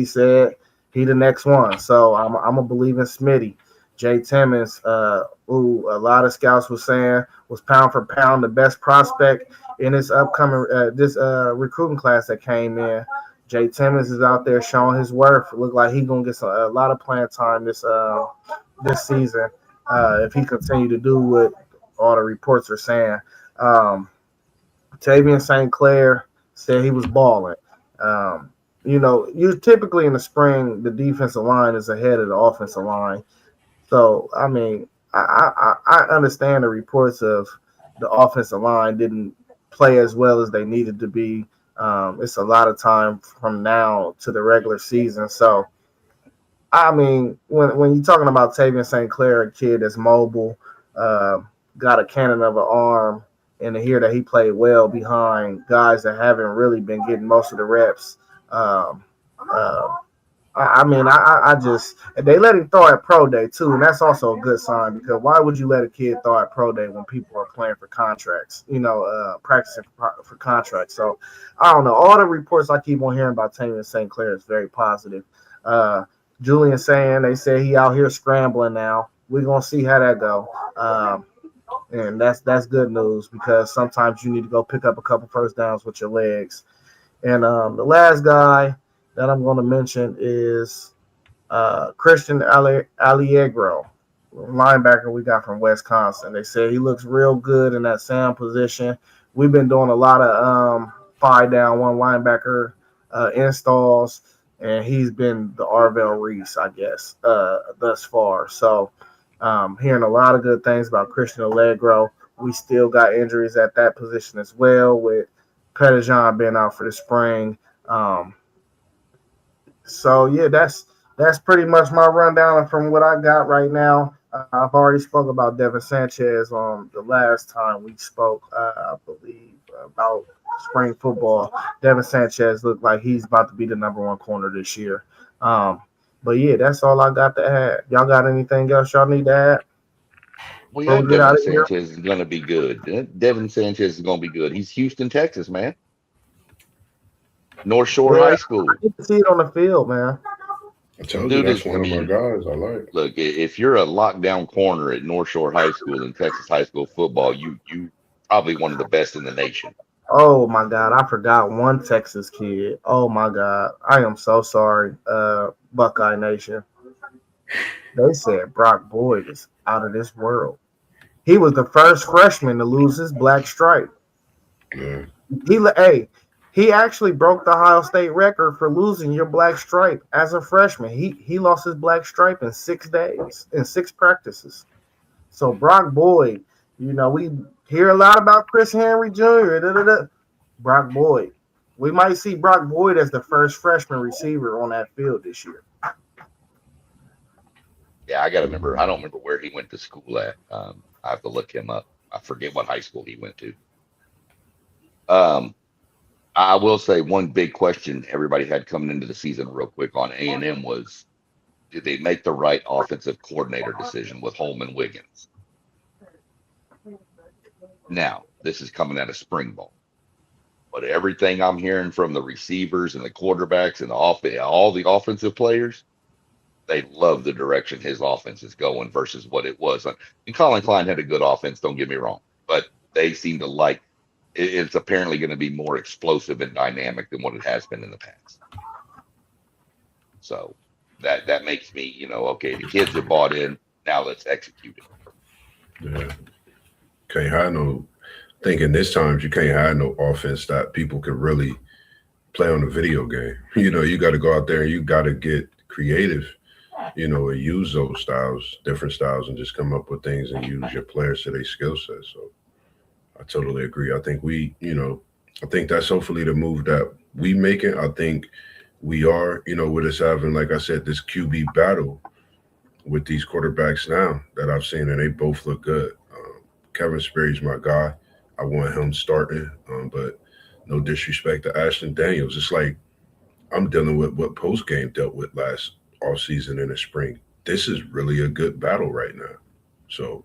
said he the next one, so I'm gonna believe in Smitty. Jay Timmons, who a lot of scouts were saying was pound for pound the best prospect in this upcoming recruiting class that came in. Jay Timmons is out there showing his worth. Look like he's gonna get a lot of playing time this season if he continue to do what all the reports are saying. Tavian St. Clair said he was balling. You typically in the spring the defensive line is ahead of the offensive line. So I mean, I understand the reports of the offensive line didn't play as well as they needed to be. It's a lot of time from now to the regular season. So, I mean, when you're talking about Tavian St. Clair, a kid that's mobile, got a cannon of an arm, and to hear that he played well behind guys that haven't really been getting most of the reps, I just they let him throw at pro day too, and that's also a good sign, because why would you let a kid throw at pro day when people are playing for contracts, practicing for contracts? So I don't know. All the reports I keep on hearing about Tavian St. Clair is very positive. Julian saying they say he out here scrambling now. We're gonna see how that go. And that's good news, because sometimes you need to go pick up a couple first downs with your legs. And the last guy that I'm going to mention is Christian Allegro, linebacker we got from Wisconsin. They say he looks real good in that sound position. We've been doing a lot of 5-down, one linebacker installs, and he's been the Arvell Reese, I guess, thus far. So hearing a lot of good things about Christian Allegro. We still got injuries at that position as well, with Pettijohn being out for the spring. So yeah, that's pretty much my rundown from what I got right now. I've already spoke about Devin Sanchez on the last time we spoke, I believe, about spring football. Devin Sanchez looked like he's about to be the number one corner this year. But yeah, that's all I got to add. Y'all got anything else y'all need to add? Well, yeah, Devin Sanchez is going to be good. Devin Sanchez is going to be good. He's Houston, Texas, man. North Shore Yeah, High School. I get to see it on the field, man. I told you Dude that's is, one of my guys I like. look, if you're a lockdown corner at North Shore High School in Texas high school football, you probably one of the best in the nation. Oh my God, I forgot one Texas kid. Oh my God, I am so sorry, Buckeye Nation. They said Brock Boyd is out of this world. He was the first freshman to lose his black stripe. Yeah. He actually broke the Ohio State record for losing your black stripe as a freshman. He lost his black stripe in 6 days, in 6 practices. So Brock Boyd, we hear a lot about Chris Henry Jr. Brock Boyd. We might see Brock Boyd as the first freshman receiver on that field this year. Yeah, I don't remember where he went to school at. I have to look him up. I forget what high school he went to. I will say one big question everybody had coming into the season real quick on A&M was, did they make the right offensive coordinator decision with Holman Wiggins? Now, this is coming out of spring ball, but everything I'm hearing from the receivers and the quarterbacks and all the offensive players, they love the direction his offense is going versus what it was. And Colin Klein had a good offense, don't get me wrong, but they seem to like it's apparently going to be more explosive and dynamic than what it has been in the past. So that makes me, okay, the kids are bought in. Now let's execute it. Yeah. Can't have no thinking this time you can't have no offense that people can really play on a video game. You got to go out there and you got to get creative, and use those different styles, and just come up with things and use your players to their skill set. So I totally agree. I think I think that's hopefully the move that we making. I think we are, with us having, like I said, this QB battle with these quarterbacks now that I've seen, and they both look good. Kevin Sperry's my guy. I want him starting, but no disrespect to Ashton Daniels. It's like I'm dealing with what post-game dealt with last offseason in the spring. This is really a good battle right now. So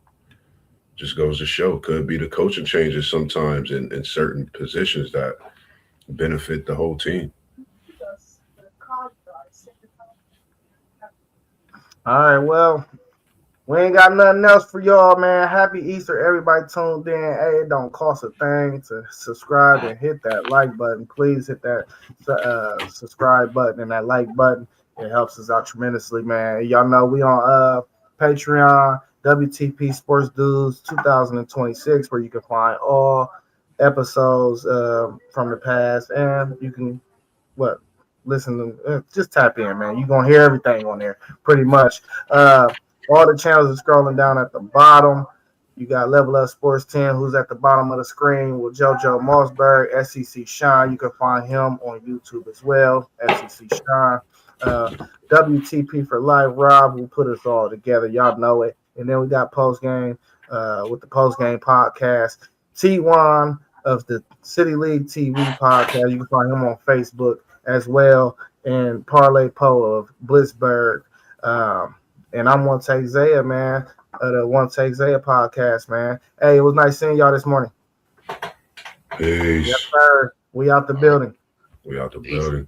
just goes to show, could be the coaching changes sometimes in certain positions that benefit the whole team. All right, well, we ain't got nothing else for y'all, man. Happy Easter, everybody tuned in. Hey, it don't cost a thing to subscribe and hit that like button. Please hit that subscribe button and that like button. It helps us out tremendously, man. Y'all know we on Patreon, WTP Sports Dudes 2026, where you can find all episodes from the past, and you can listen to just tap in, man. You're gonna hear everything on there pretty much. All the channels are scrolling down at the bottom. You got Level Up Sports 10, who's at the bottom of the screen with JoJo Mossberg, SEC Shine. You can find him on YouTube as well, SEC Shine. WTP for Life, Rob, who put us all together. Y'all know it. And then we got Post Game with the Post Game podcast. T1 of the City League TV podcast. You can find him on Facebook as well. And Parlay Poe of Blitzburg. And I'm One Take Zaya, man, the One Take Zaya podcast, man. Hey, it was nice seeing y'all this morning. Peace. Yes, sir. We out the building. We out the building.